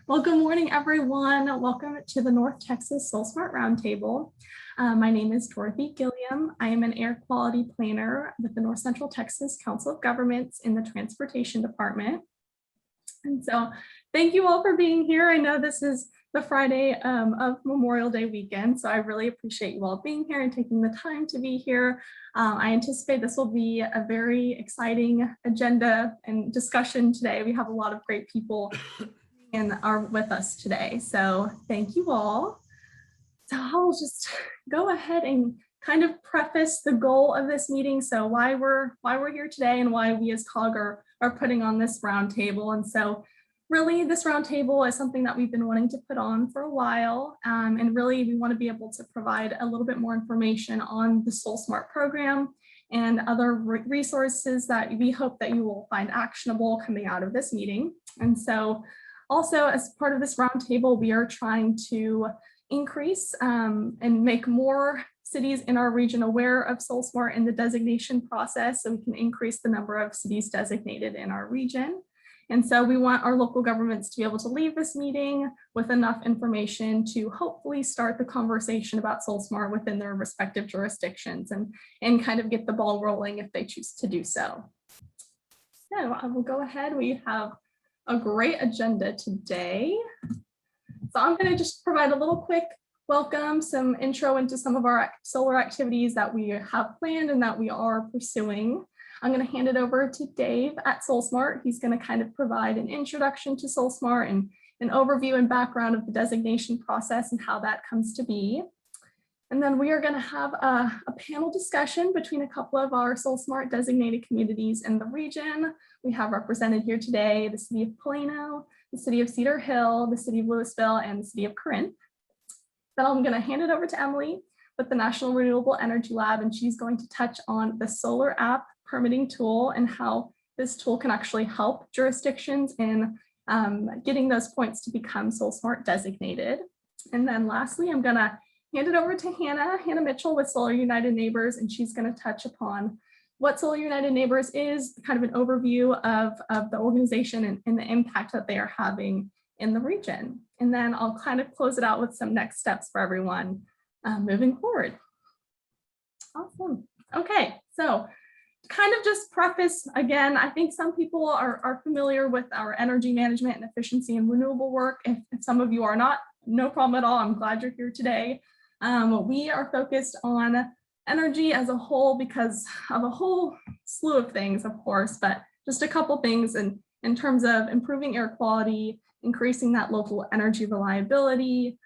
Well, good morning, everyone. Welcome to the North Texas SolSmart Roundtable. My name is Dorothy Gilliam. I am an air quality planner with the North Central Texas Council of Governments in the Transportation Department. And so thank you all for being here. I know this is the Friday of Memorial Day weekend, so I really appreciate you all being here and taking the time to be here. I anticipate this will be a very exciting agenda and discussion today. We have a lot of great people and are with us today. So thank you all. So I'll just go ahead and kind of preface the goal of this meeting. So why we're here today and why we as COG are putting on this roundtable. And so really this roundtable is something that we've been wanting to put on for a while. And really we want to be able to provide a little bit more information on the SolSmart program and other resources that we hope that you will find actionable coming out of this meeting. And so also, as part of this roundtable, we are trying to increase and make more cities in our region aware of SolSmart in the designation process, so we can increase the number of cities designated in our region. And so we want our local governments to be able to leave this meeting with enough information to hopefully start the conversation about SolSmart within their respective jurisdictions and kind of get the ball rolling if they choose to do so. So I will go ahead. We have a great agenda today. So I'm going to just provide a little quick welcome, some intro into some of our solar activities that we have planned and that we are pursuing. I'm going to hand it over to Dave at SolSmart. He's going to kind of provide an introduction to SolSmart and an overview and background of the designation process and how that comes to be. And then we are going to have a panel discussion between a couple of our SolSmart designated communities in the region. We have represented here today the City of Plano, the City of Cedar Hill, the City of Lewisville, and the City of Corinth. Then I'm going to hand it over to Emily with the National Renewable Energy Lab, and she's going to touch on the solar app permitting tool and how this tool can actually help jurisdictions in getting those points to become SolSmart designated. And then lastly, I'm going to hand it over to Hannah Mitchell with Solar United Neighbors, and she's going to touch upon what Solar United Neighbors is, kind of an overview of the organization and the impact that they are having in the region. And then I'll kind of close it out with some next steps for everyone moving forward. Awesome. Okay, so kind of just preface again, I think some people are familiar with our energy management and efficiency and renewable work. If some of you are not, no problem at all. I'm glad you're here today. We are focused on energy as a whole because of a whole slew of things, of course, but just a couple things in terms of improving air quality, increasing that local energy reliability,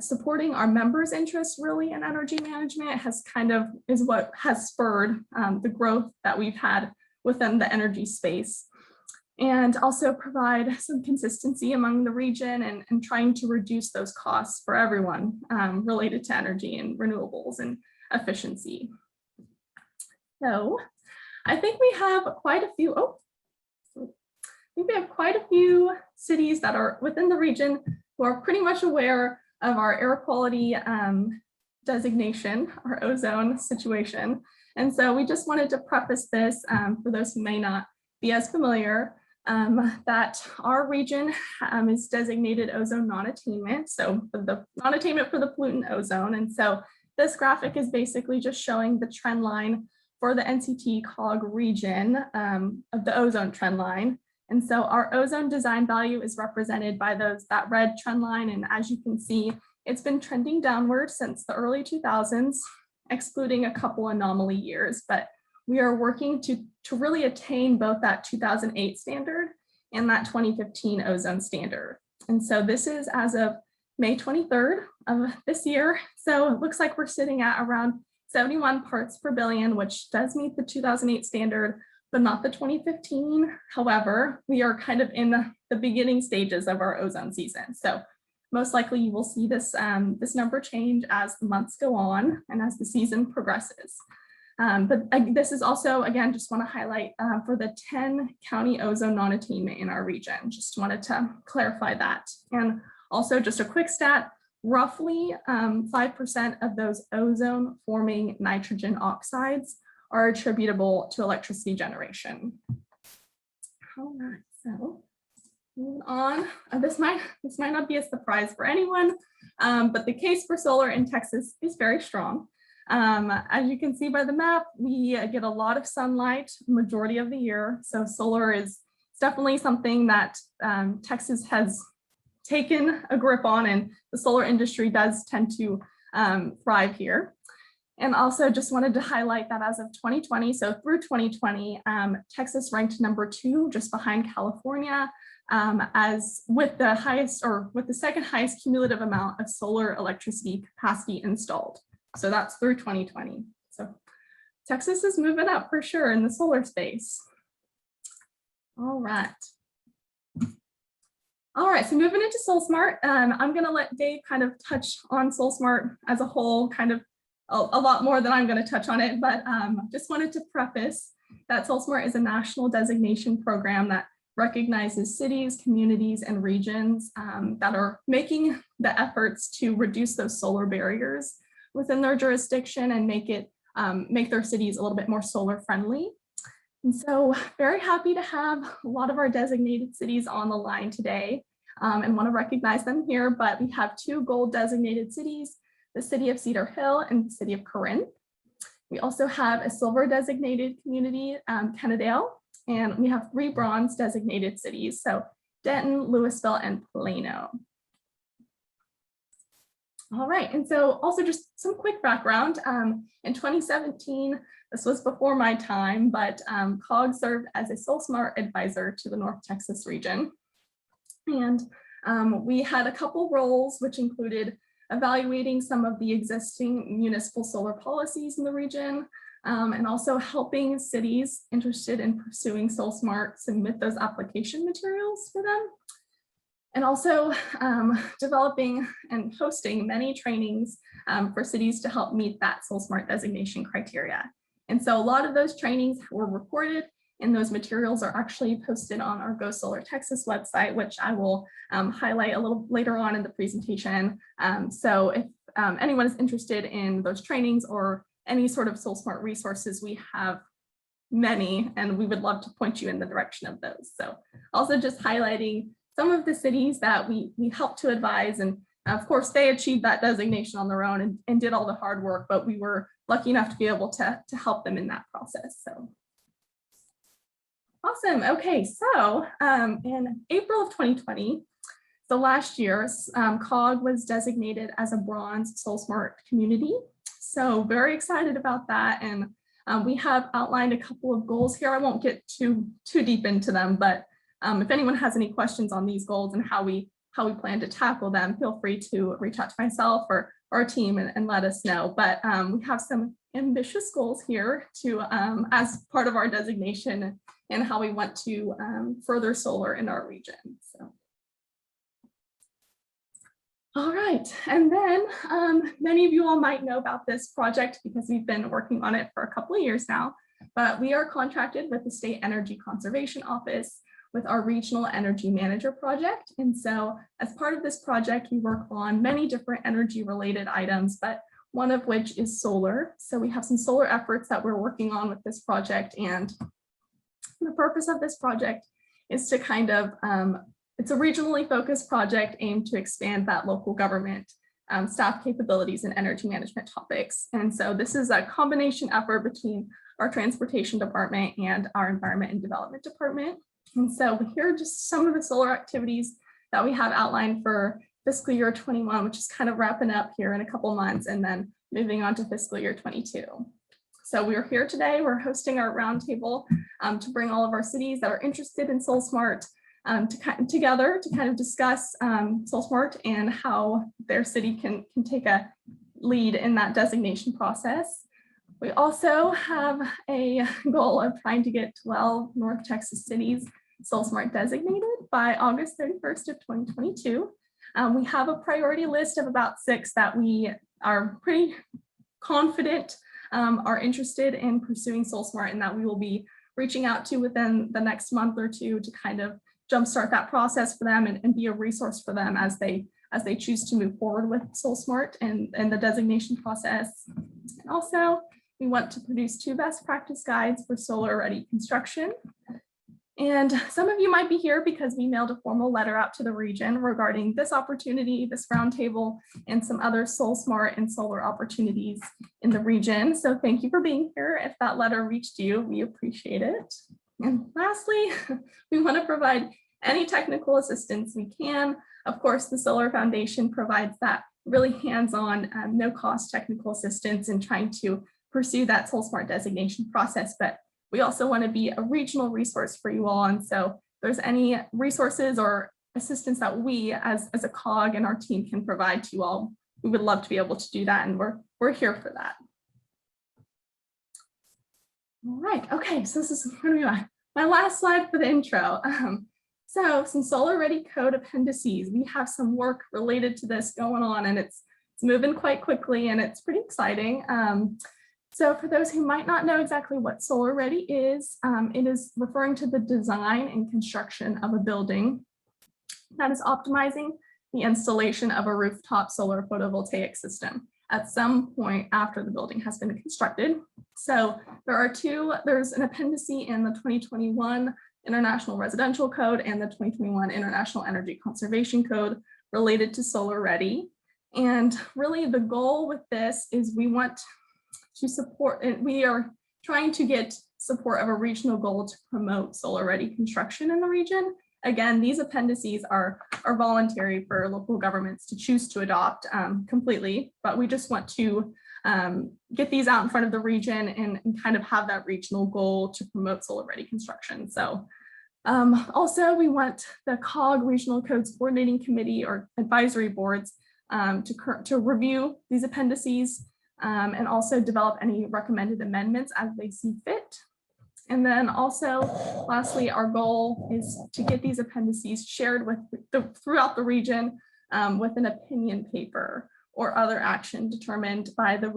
supporting our members' interests really in energy management is what has spurred the growth that we've had within the energy space. And also provide some consistency among the region and trying to reduce those costs for everyone related to energy and renewables and efficiency. So I think we have quite a few, cities that are within the region who are pretty much aware of our air quality designation, our ozone situation. And so we just wanted to preface this for those who may not be as familiar. That our region is designated ozone non-attainment, so the non-attainment for the pollutant ozone. And so this graphic is basically just showing the trend line for the NCTCOG region of the ozone trend line. And so our ozone design value is represented by that red trend line. And as you can see, it's been trending downward since the early 2000s, excluding a couple anomaly years. But we are working to really attain both that 2008 standard and that 2015 ozone standard. And so this is as of May 23rd of this year. So it looks like we're sitting at around 71 parts per billion, which does meet the 2008 standard, but not the 2015. However, we are kind of in the beginning stages of our ozone season. So most likely you will see this number change as the months go on and as the season progresses. But this is also, again, just want to highlight for the 10 county ozone non-attainment in our region. Just wanted to clarify that. And also just a quick stat, roughly 5% of those ozone forming nitrogen oxides are attributable to electricity generation. All right, so Moving on, this might not be a surprise for anyone, but the case for solar in Texas is very strong. As you can see by the map, we get a lot of sunlight majority of the year. So solar is definitely something that Texas has taken a grip on, and the solar industry does tend to thrive here. And also just wanted to highlight that as of 2020, so through 2020, Texas ranked #2, just behind California, as with the second highest cumulative amount of solar electricity capacity installed. So that's through 2020. So Texas is moving up for sure in the solar space. All right. All right, so moving into SolSmart, I'm going to let Dave kind of touch on SolSmart as a whole, kind of a lot more than I'm going to touch on it, but just wanted to preface that SolSmart is a national designation program that recognizes cities, communities, and regions that are making the efforts to reduce those solar barriers within their jurisdiction and make their cities a little bit more solar friendly. And so very happy to have a lot of our designated cities on the line today and want to recognize them here, but we have 2 gold designated cities, the City of Cedar Hill and the City of Corinth. We also have a silver designated community, Kennedale, and we have 3 bronze designated cities, so Denton, Lewisville, and Plano. All right, and so also just some quick background. In 2017, this was before my time, but COG served as a SolSmart advisor to the North Texas region. And we had a couple roles, which included evaluating some of the existing municipal solar policies in the region, and also helping cities interested in pursuing SolSmart submit those application materials for them. And also developing and hosting many trainings for cities to help meet that SolSmart designation criteria. And so a lot of those trainings were recorded, and those materials are actually posted on our Go Solar Texas website, which I will highlight a little later on in the presentation. So if anyone is interested in those trainings or any sort of SolSmart resources, we have many, and we would love to point you in the direction of those. So also just highlighting some of the cities that we helped to advise, and of course they achieved that designation on their own and did all the hard work, but we were lucky enough to be able to help them in that process. So awesome. Okay, so in April of 2020, so last year, COG was designated as a bronze SolSmart community. So very excited about that, and we have outlined a couple of goals here. I won't get too deep into them, but if anyone has any questions on these goals and how we plan to tackle them, feel free to reach out to myself or our team and let us know. But we have some ambitious goals here to as part of our designation and how we want to further solar in our region. So. All right, and then many of you all might know about this project because we've been working on it for a couple of years now, but we are contracted with the State Energy Conservation Office with our Regional Energy Manager project. And so as part of this project, we work on many different energy related items, but one of which is solar. So we have some solar efforts that we're working on with this project. And the purpose of this project is to kind of, it's a regionally focused project aimed to expand that local government staff capabilities in energy management topics. And so this is a combination effort between our transportation department and our environment and development department. And so here are just some of the solar activities that we have outlined for fiscal year 21, which is kind of wrapping up here in a couple months and then moving on to fiscal year 22. So we're here today, we're hosting our roundtable to bring all of our cities that are interested in SolSmart together to kind of discuss SolSmart and how their city can take a lead in that designation process. We also have a goal of trying to get 12 North Texas cities SolSmart designated by August 31st of 2022. We have a priority list of about 6 that we are pretty confident are interested in pursuing SolSmart and that we will be reaching out to within the next month or 2 to kind of jumpstart that process for them and be a resource for them as they choose to move forward with SolSmart and the designation process. And also, we want to produce 2 best practice guides for solar ready construction. And some of you might be here because we mailed a formal letter out to the region regarding this opportunity, this roundtable, and some other SolSmart and solar opportunities in the region. So thank you for being here. If that letter reached you, we appreciate it. And lastly, we want to provide any technical assistance we can. Of course, the Solar Foundation provides that really hands-on, no-cost technical assistance in trying to pursue that SolSmart designation process, but we also want to be a regional resource for you all. And so if there's any resources or assistance that we as a COG and our team can provide to you all, we would love to be able to do that. And we're here for that. All right, okay, so this is going to be my last slide for the intro. So some Solar Ready Code appendices. We have some work related to this going on, and it's moving quite quickly, and it's pretty exciting. So for those who might not know exactly what Solar Ready is, it is referring to the design and construction of a building that is optimizing the installation of a rooftop solar photovoltaic system at some point after the building has been constructed. So there's an appendix in the 2021 International Residential Code and the 2021 International Energy Conservation Code related to Solar Ready. And really the goal with this is we want to support, and we are trying to get support of a regional goal to promote solar ready construction in the region. Again, these appendices are voluntary for local governments to choose to adopt completely, but we just want to get these out in front of the region and kind of have that regional goal to promote solar ready construction. So also we want the COG Regional Codes Coordinating Committee or advisory boards to review these appendices and also develop any recommended amendments as they see fit. And then also, lastly, our goal is to get these appendices shared throughout the region with an opinion paper or other action determined by the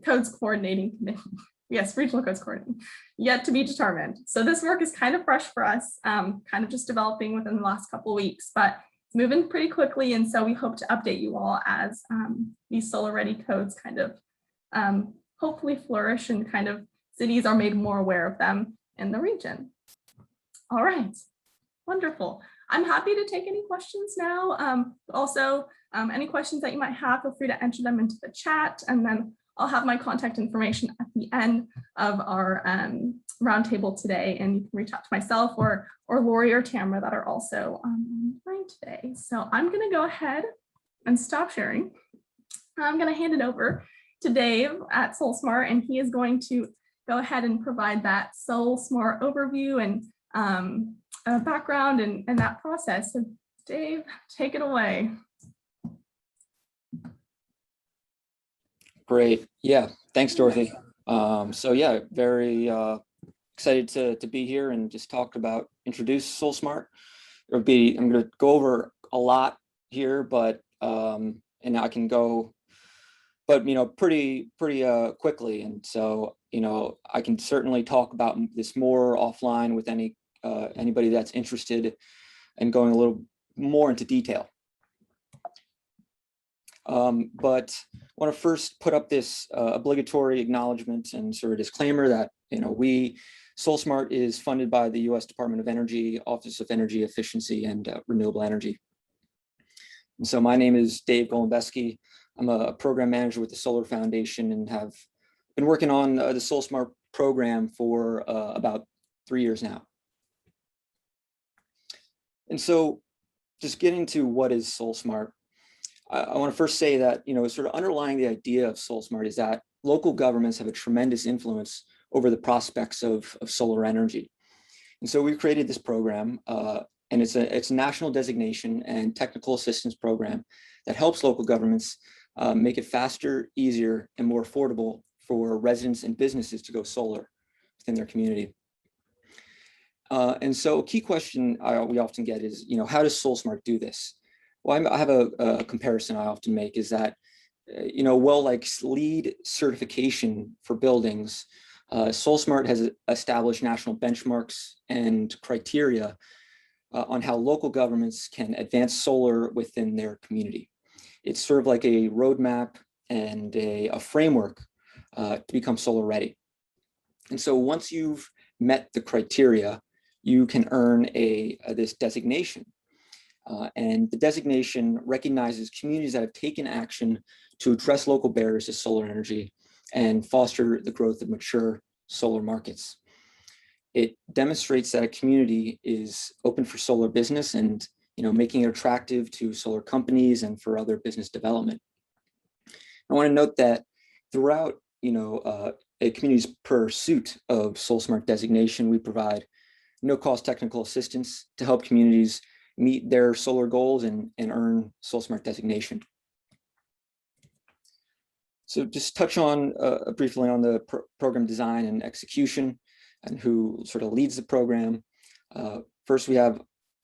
Codes Coordinating Committee. Yes, Regional Codes Coordinating, yet to be determined. So this work is kind of fresh for us, kind of just developing within the last couple of weeks, but it's moving pretty quickly. And so we hope to update you all as these solar ready codes kind of hopefully flourish and kind of cities are made more aware of them in the region. All right, wonderful. I'm happy to take any questions now. Also, any questions that you might have, feel free to enter them into the chat, and then I'll have my contact information at the end of our roundtable today, and you can reach out to myself or Lori or Tamara that are also online today. So I'm going to go ahead and stop sharing. I'm going to hand it over to Dave at SolSmart, and he is going to go ahead and provide that SolSmart overview and background and that process. So Dave, take it away. Great. Yeah, thanks, Dorothy. So yeah, very excited to be here and just introduce SolSmart. I'm going to go over a lot here, but and I can go, but pretty quickly. And so I can certainly talk about this more offline with anybody that's interested in going a little more into detail. But I want to first put up this obligatory acknowledgement and sort of disclaimer that SolSmart is funded by the U.S. Department of Energy, Office of Energy Efficiency and Renewable Energy. And so my name is Dave Golembeski. I'm a program manager with the Solar Foundation and have been working on the SolSmart program for about 3 years now. And so just getting to what is SolSmart, I want to first say that, sort of underlying the idea of SolSmart is that local governments have a tremendous influence over the prospects of solar energy. And so we've created this program, and it's a national designation and technical assistance program that helps local governments make it faster, easier, and more affordable for residents and businesses to go solar within their community. And so a key question we often get is, how does SolSmart do this? Well, I have a comparison I often make is that, like LEED certification for buildings, SolSmart has established national benchmarks and criteria on how local governments can advance solar within their community. It's sort of like a roadmap and a framework to become solar ready. And so once you've met the criteria, you can earn this designation. And the designation recognizes communities that have taken action to address local barriers to solar energy and foster the growth of mature solar markets. It demonstrates that a community is open for solar business and making it attractive to solar companies and for other business development. I want to note that throughout a community's pursuit of SolSmart designation, we provide no-cost technical assistance to help communities meet their solar goals and earn SolSmart designation. So just touch on briefly on the program design and execution and who sort of leads the program. First,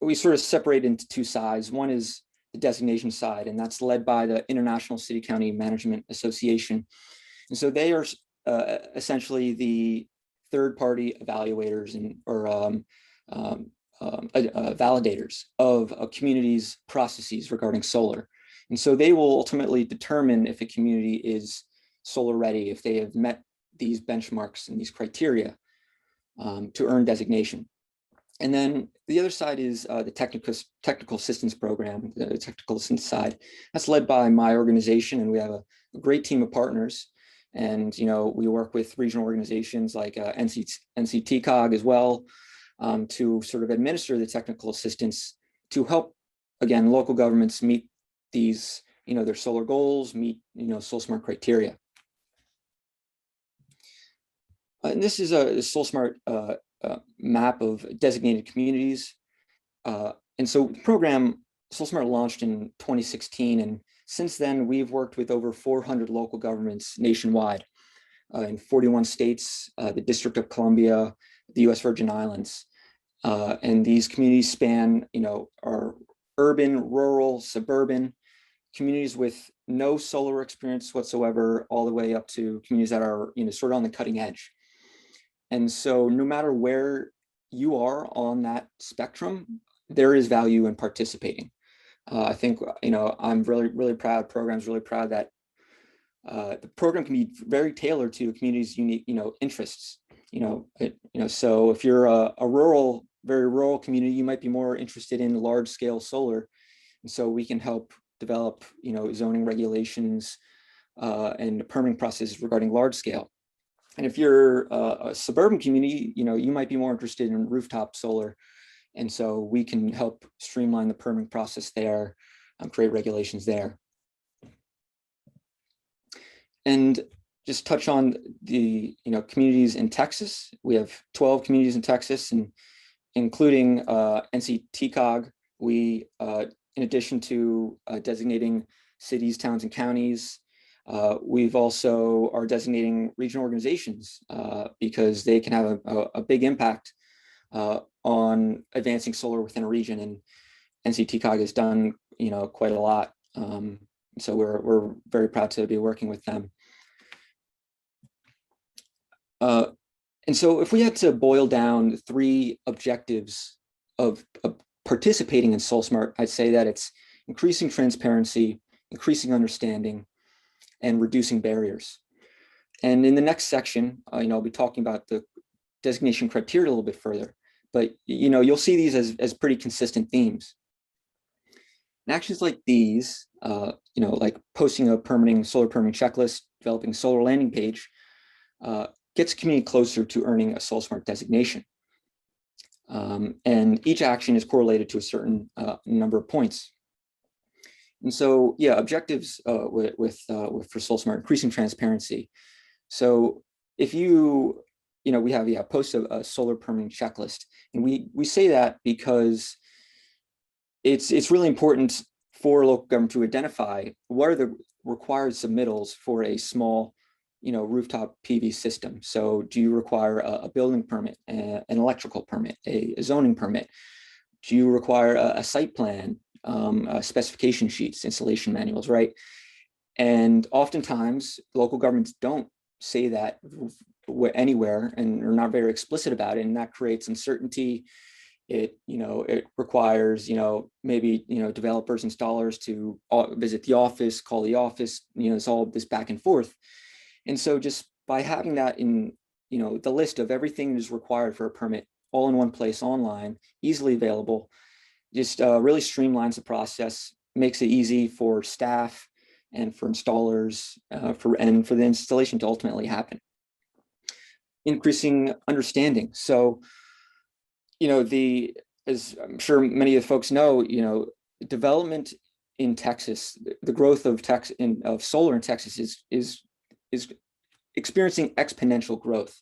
we sort of separate into two sides. One is the designation side, and that's led by the International City County Management Association. And so they are essentially the third-party evaluators or validators of a community's processes regarding solar. And so they will ultimately determine if a community is solar ready, if they have met these benchmarks and these criteria to earn designation. And then the other side is the technical assistance program, the technical assistance side. That's led by my organization, and we have a great team of partners. And we work with regional organizations like NCTCOG as well to sort of administer the technical assistance to help, again, local governments meet these, their solar goals, meet, SolSmart criteria. And this is a SolSmart map of designated communities. And so the program, SolSmart launched in 2016, and since then we've worked with over 400 local governments nationwide in 41 states, the District of Columbia, the US Virgin Islands. And these communities span, are urban, rural, suburban, communities with no solar experience whatsoever, all the way up to communities that are, sort of on the cutting edge. And so no matter where you are on that spectrum, there is value in participating. I think, I'm really proud, program's really proud that the program can be very tailored to a community's unique, interests. So if you're a very rural community, you might be more interested in large scale solar. And so we can help develop, zoning regulations and the permitting process regarding large scale. And if you're a suburban community, you might be more interested in rooftop solar. And so we can help streamline the permitting process there, create regulations there. And just touch on the communities in Texas. We have 12 communities in Texas, and including NCTCOG. We, in addition to designating cities, towns, and counties, we've also are designating regional organizations because they can have a big impact on advancing solar within a region, and NCTCOG has done quite a lot. So we're very proud to be working with them. And so if we had to boil down the three objectives of participating in SolSmart, I'd say that it's increasing transparency, increasing understanding, and reducing barriers. And in the next section, I'll be talking about the designation criteria a little bit further, but you'll see these as pretty consistent themes. And actions like these, like posting a solar permitting checklist, developing a solar landing page, gets a community closer to earning a SolSmart designation. And each action is correlated to a certain number of points. And so, yeah, objectives for SolSmart, increasing transparency. So if we have post a solar permitting checklist, and we say that because it's really important for local government to identify what are the required submittals for a small rooftop PV system. So do you require a building permit, an electrical permit, a zoning permit? Do you require a site plan, specification sheets, installation manuals, right? And oftentimes local governments don't say that anywhere and are not very explicit about it. And that creates uncertainty. It requires, maybe, developers, installers to visit the office, call the office, it's all this back and forth. And so just by having that in the list of everything that is required for a permit all in one place online, easily available, just really streamlines the process, makes it easy for staff and for installers and for the installation to ultimately happen. Increasing understanding. So, as I'm sure many of the folks know, development in Texas, the growth of solar in Texas is experiencing exponential growth.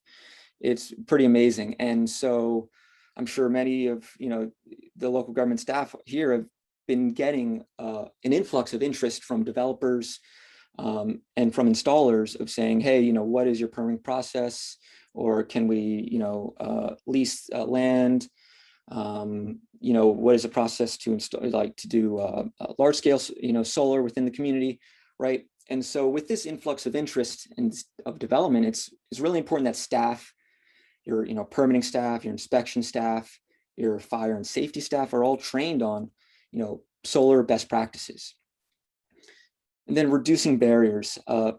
It's pretty amazing. And so I'm sure many of the local government staff here have been getting an influx of interest from developers and from installers of saying, hey, what is your permitting process? Or can we lease land? What is the process to install, to do large scale solar within the community, right? And so with this influx of interest and of development, it's really important that staff, your permitting staff, your inspection staff, your fire and safety staff are all trained on solar best practices. And then reducing barriers. A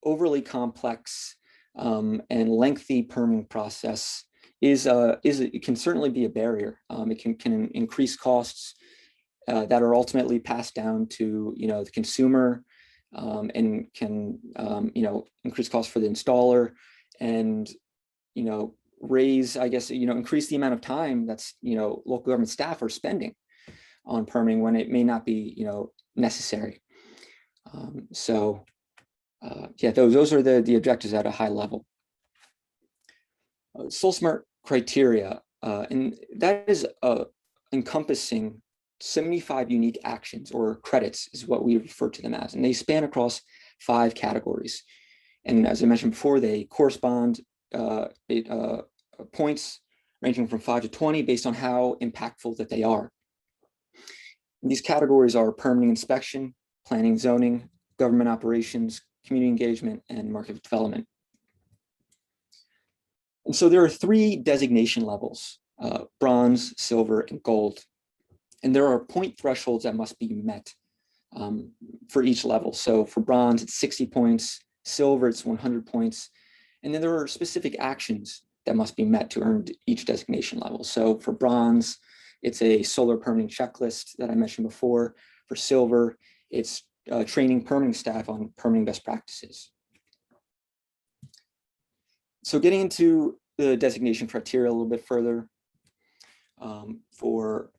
overly complex and lengthy permitting process it can certainly be a barrier. It can increase costs that are ultimately passed down to the consumer, and can increase costs for the installer, and raise, I guess, increase the amount of time that's local government staff are spending on permitting when it may not be necessary. Yeah, those are the objectives at a high level. SolSmart criteria, and that is encompassing 75 unique actions, or credits is what we refer to them as, and they span across 5 categories. And as I mentioned before, they correspond points ranging from 5 to 20 based on how impactful that they are. And these categories are permitting inspection, planning, zoning, government operations, community engagement, and market development. And so there are 3 designation levels, bronze, silver, and gold. And there are point thresholds that must be met for each level. So for bronze, it's 60 points, silver, it's 100 points. And then there are specific actions that must be met to earn each designation level. So for bronze, it's a solar permitting checklist that I mentioned before. For silver, it's training permitting staff on permitting best practices. So getting into the designation criteria a little bit further, for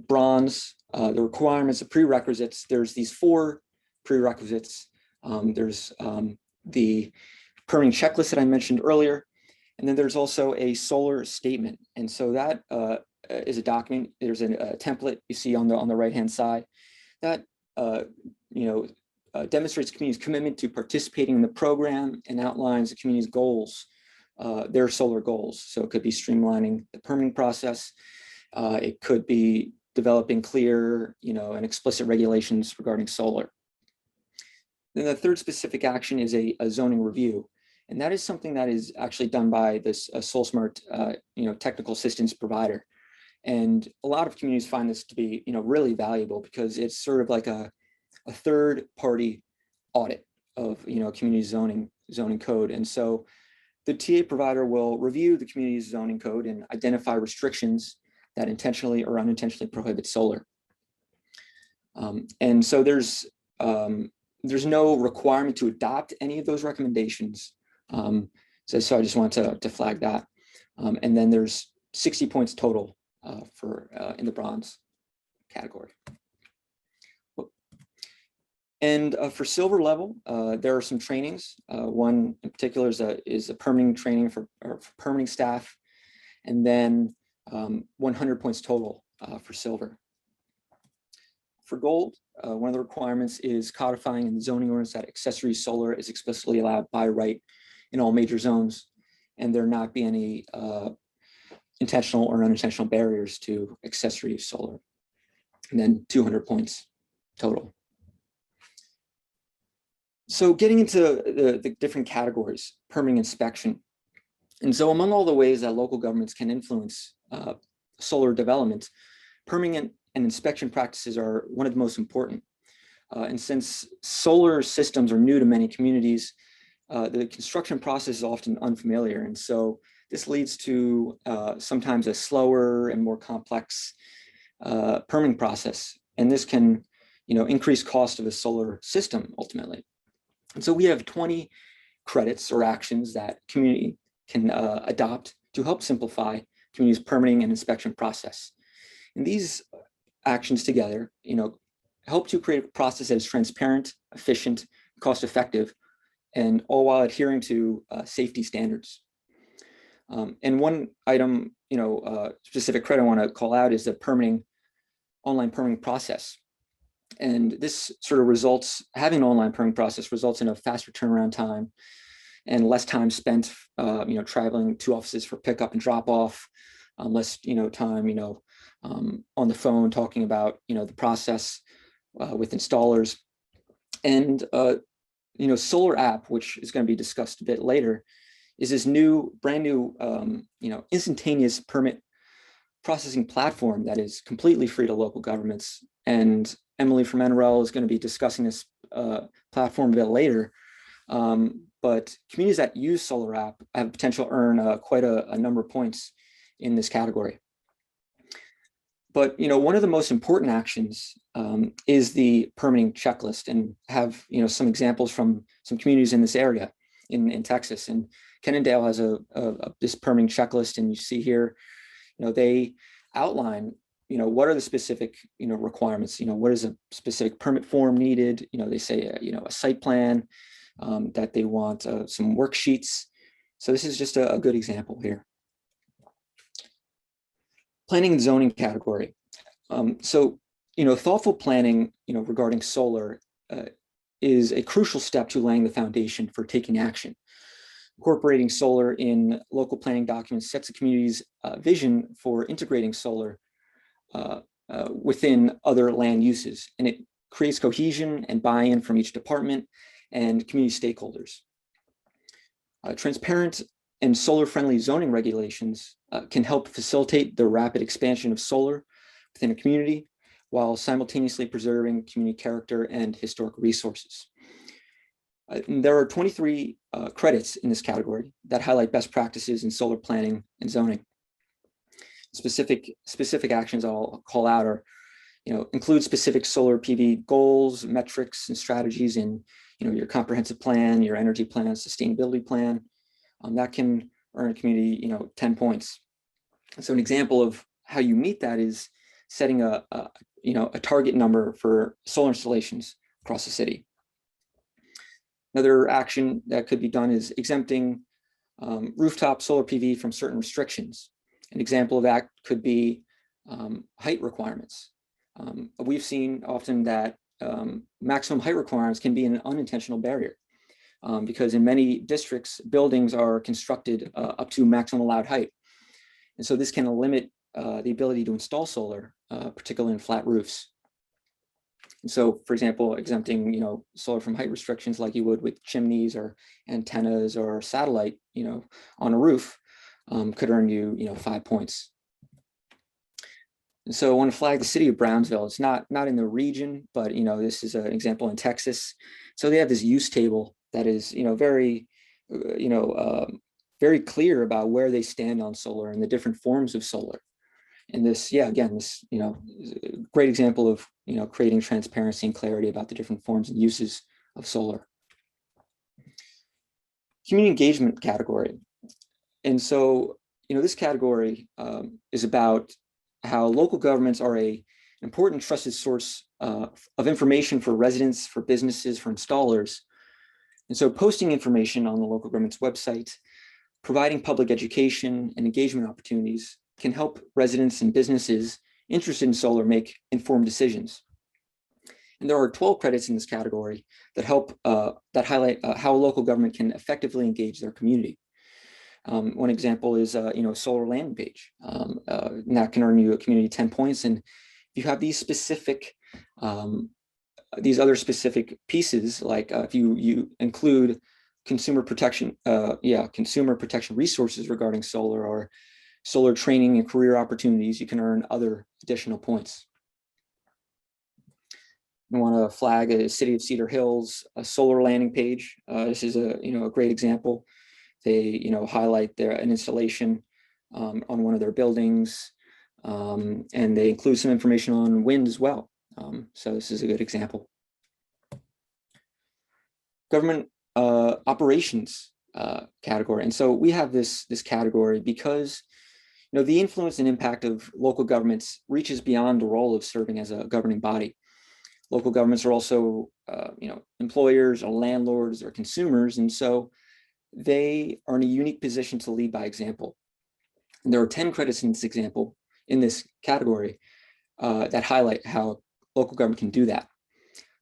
bronze, the requirements, the prerequisites, there's these 4 prerequisites. There's the permitting checklist that I mentioned earlier, and then there's also a solar statement. And so that is a document. There's a template you see on the right-hand side that demonstrates the community's commitment to participating in the program and outlines the community's goals, their solar goals. So it could be streamlining the permitting process. It could be developing clear, and explicit regulations regarding solar. Then the 3rd specific action is a zoning review. And that is something that is actually done by this SolSmart, technical assistance provider. And a lot of communities find this to be, really valuable, because it's sort of like a 3rd-party audit of, community zoning code. And so the TA provider will review the community's zoning code and identify restrictions that intentionally or unintentionally prohibit solar. And so there's no requirement to adopt any of those recommendations. So I just wanted to flag that. And then there's 60 points total for in the bronze category. And for silver level, there are some trainings. One in particular is a permitting training for permitting staff, and then 100 points total for silver. For gold, one of the requirements is codifying in the zoning ordinance that accessory solar is explicitly allowed by right in all major zones, and there not be any intentional or unintentional barriers to accessory solar. And then 200 points total. So getting into the different categories, permitting inspection. And so among all the ways that local governments can influence solar development, permitting and inspection practices are one of the most important. And since solar systems are new to many communities, the construction process is often unfamiliar. And so this leads to sometimes a slower and more complex permitting process. And this can, increase cost of a solar system ultimately. And so we have 20 credits or actions that community can adopt to help simplify community's permitting and inspection process. And these actions together, help to create a process that is transparent, efficient, cost-effective, and all while adhering to safety standards. And one item, specific credit I want to call out is the online permitting process. And this sort of having an online permitting process results in a faster turnaround time and less time spent, traveling to offices for pickup and drop off, less, time, on the phone talking about, the process with installers. And, Solarup, which is going to be discussed a bit later, is this brand new, instantaneous permit processing platform that is completely free to local governments. And Emily from NREL is going to be discussing this platform a bit later. But communities that use Solarup have potential to earn quite a number of points in this category. But one of the most important actions is the permitting checklist, and have some examples from some communities in this area in Texas. And Cannondale has this permitting checklist, and you see here, they outline what are the specific requirements. What is a specific permit form needed? They say a site plan, that they want some worksheets. So this is just a good example here. Planning and zoning category. So, thoughtful planning, regarding solar is a crucial step to laying the foundation for taking action. Incorporating solar in local planning documents sets the community's vision for integrating solar within other land uses, and it creates cohesion and buy-in from each department and community stakeholders. Transparent and solar-friendly zoning regulations can help facilitate the rapid expansion of solar within a community while simultaneously preserving community character and historic resources. There are 23 credits in this category that highlight best practices in solar planning and zoning. Specific actions I'll call out are, include specific solar PV goals, metrics, and strategies in, your comprehensive plan, your energy plan, sustainability plan. That can earn a community, 10 points. So an example of how you meet that is setting a target number for solar installations across the city. Another action that could be done is exempting rooftop solar PV from certain restrictions. An example of that could be height requirements. We've seen often that maximum height requirements can be an unintentional barrier because in many districts, buildings are constructed up to maximum allowed height. And so this can limit the ability to install solar, particularly in flat roofs. And so, for example, exempting, solar from height restrictions like you would with chimneys or antennas or satellite, on a roof could earn you, 5 points. And so I want to flag the city of Brownsville. It's not in the region, but, this is an example in Texas. So they have this use table that is, very, very clear about where they stand on solar and the different forms of solar. And this, again, this, is a great example of, creating transparency and clarity about the different forms and uses of solar. Community engagement category. And so, this category is about how local governments are an important trusted source of information for residents, for businesses, for installers. And so posting information on the local government's website, providing public education and engagement opportunities can help residents and businesses interested in solar make informed decisions. And there are 12 credits in this category that that highlight how local government can effectively engage their community. One example is, a solar landing page, and that can earn you a community 10 points. And if you have these other specific pieces, like if you include consumer protection resources regarding solar or solar training and career opportunities, you can earn other additional points. I want to flag a City of Cedar Hill's solar landing page. This is a great example. They highlight an installation on one of their buildings, and they include some information on wind as well. So this is a good example. Government operations category, and so we have this category because the influence and impact of local governments reaches beyond the role of serving as a governing body. Local governments are also, employers or landlords or consumers, and so they are in a unique position to lead by example. And there are 10 credits in this category that highlight how local government can do that.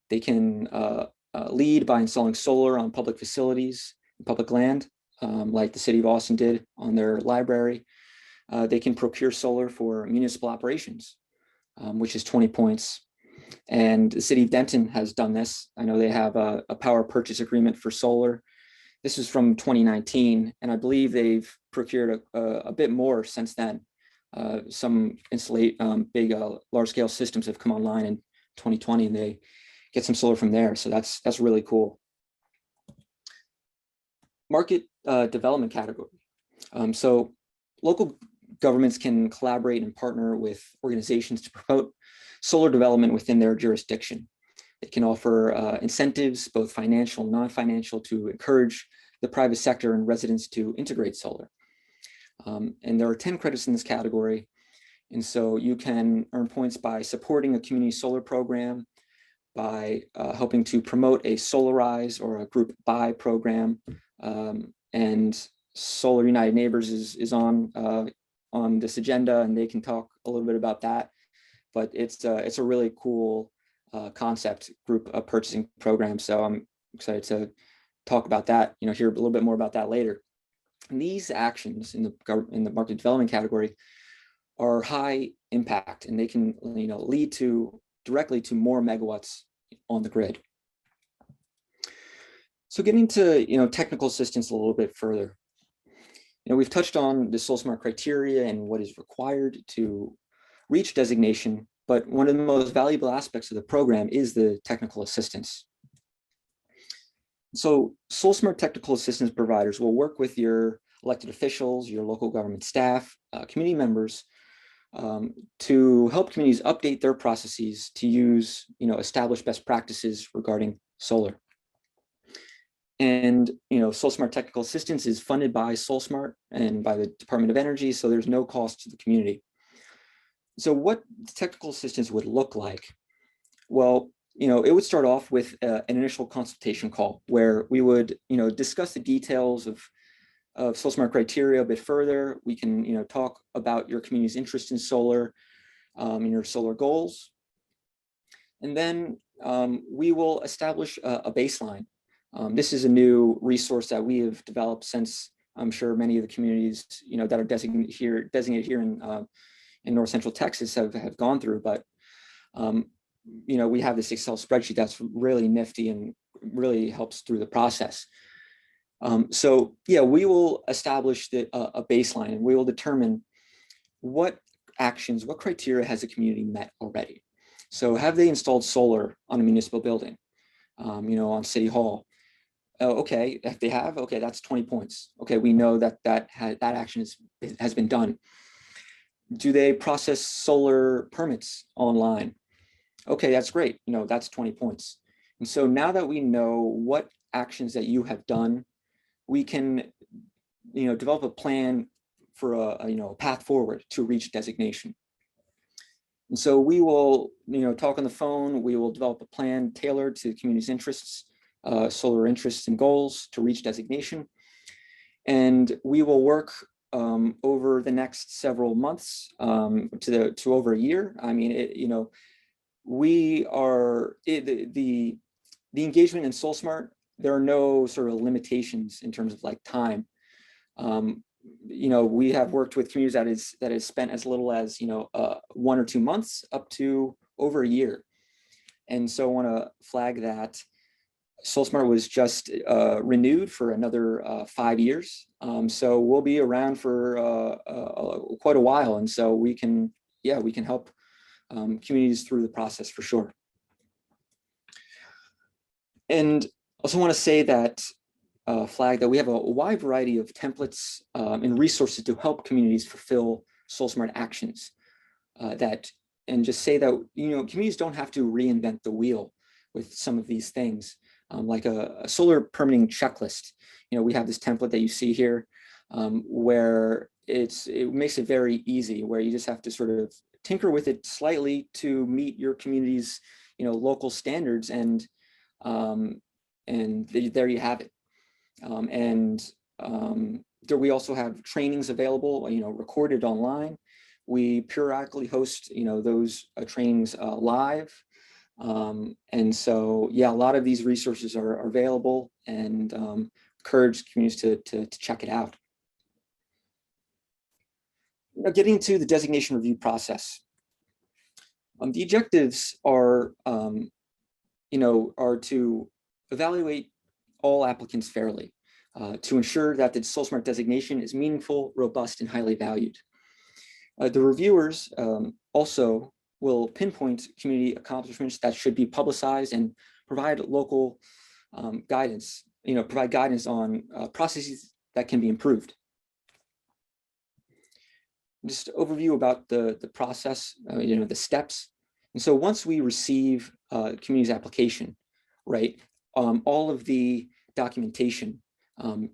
They can lead by installing solar on public facilities, public land, like the City of Austin did on their library. They can procure solar for municipal operations, which is 20 points. And the City of Denton has done this. I know they have a power purchase agreement for solar. This is from 2019, and I believe they've procured a bit more since then. Some big large-scale systems have come online in 2020, and they get some solar from there. So that's really cool. Market development category. So local governments can collaborate and partner with organizations to promote solar development within their jurisdiction. It can offer incentives, both financial and non-financial, to encourage the private sector and residents to integrate solar. And there are 10 credits in this category. And so you can earn points by supporting a community solar program, by helping to promote a Solarize or a group buy program. And Solar United Neighbors is on this agenda, and they can talk a little bit about that. But it's a really cool concept, group purchasing program. So I'm excited to talk about that, hear a little bit more about that later. And these actions in the market development category are high impact, and they can lead directly to more megawatts on the grid. So getting to technical assistance a little bit further. We've touched on the SolSmart criteria and what is required to reach designation, but one of the most valuable aspects of the program is the technical assistance. So SolSmart technical assistance providers will work with your elected officials, your local government staff, community members, to help communities update their processes to use established best practices regarding solar. And SolSmart technical assistance is funded by SolSmart and by the Department of Energy, so there's no cost to the community. So what technical assistance would look like? Well, it would start off with an initial consultation call where we would discuss the details of SolSmart criteria a bit further. We can talk about your community's interest in solar and your solar goals. And then we will establish a baseline. This is a new resource that we have developed since I'm sure many of the communities that are designated here in North Central Texas have gone through. But we have this Excel spreadsheet that's really nifty and really helps through the process. So yeah, we will establish a baseline, and we will determine what criteria has the community met already. So have they installed solar on a municipal building, on City Hall? Okay, if they have, okay, that's 20 points. Okay, we know that action has been done. Do they process solar permits online? Okay, that's great. That's 20 points. And so now that we know what actions that you have done, we can, develop a plan for a path forward to reach designation. And so we will, talk on the phone. We will develop a plan tailored to the community's interests, solar interests and goals to reach designation. And we will work over the next several months to over a year. I mean, the engagement in SolSmart, there are no sort of limitations in terms of time. We have worked with communities that is spent as little as 1 or 2 months up to over a year. And so I want to flag that SolSmart was just renewed for another 5 years. So we'll be around for quite a while. And so we can help communities through the process for sure. And also want to say that flag that we have a wide variety of templates and resources to help communities fulfill SolSmart actions. And just say that communities don't have to reinvent the wheel with some of these things, like a solar permitting checklist. We have this template that you see here, where it makes it very easy, where you just have to sort of tinker with it slightly to meet your community's local standards, and there you have it. There we also have trainings available, recorded online. We periodically host, those trainings live. And so, yeah, a lot of these resources are available, and encourage communities to check it out. Getting to the designation review process. The objectives are, are to evaluate all applicants fairly, to ensure that the SolSmart designation is meaningful, robust, and highly valued. The reviewers also will pinpoint community accomplishments that should be publicized and provide local guidance, provide guidance on processes that can be improved. Just overview about the process, the steps. And so once we receive community's application, right, all of the documentation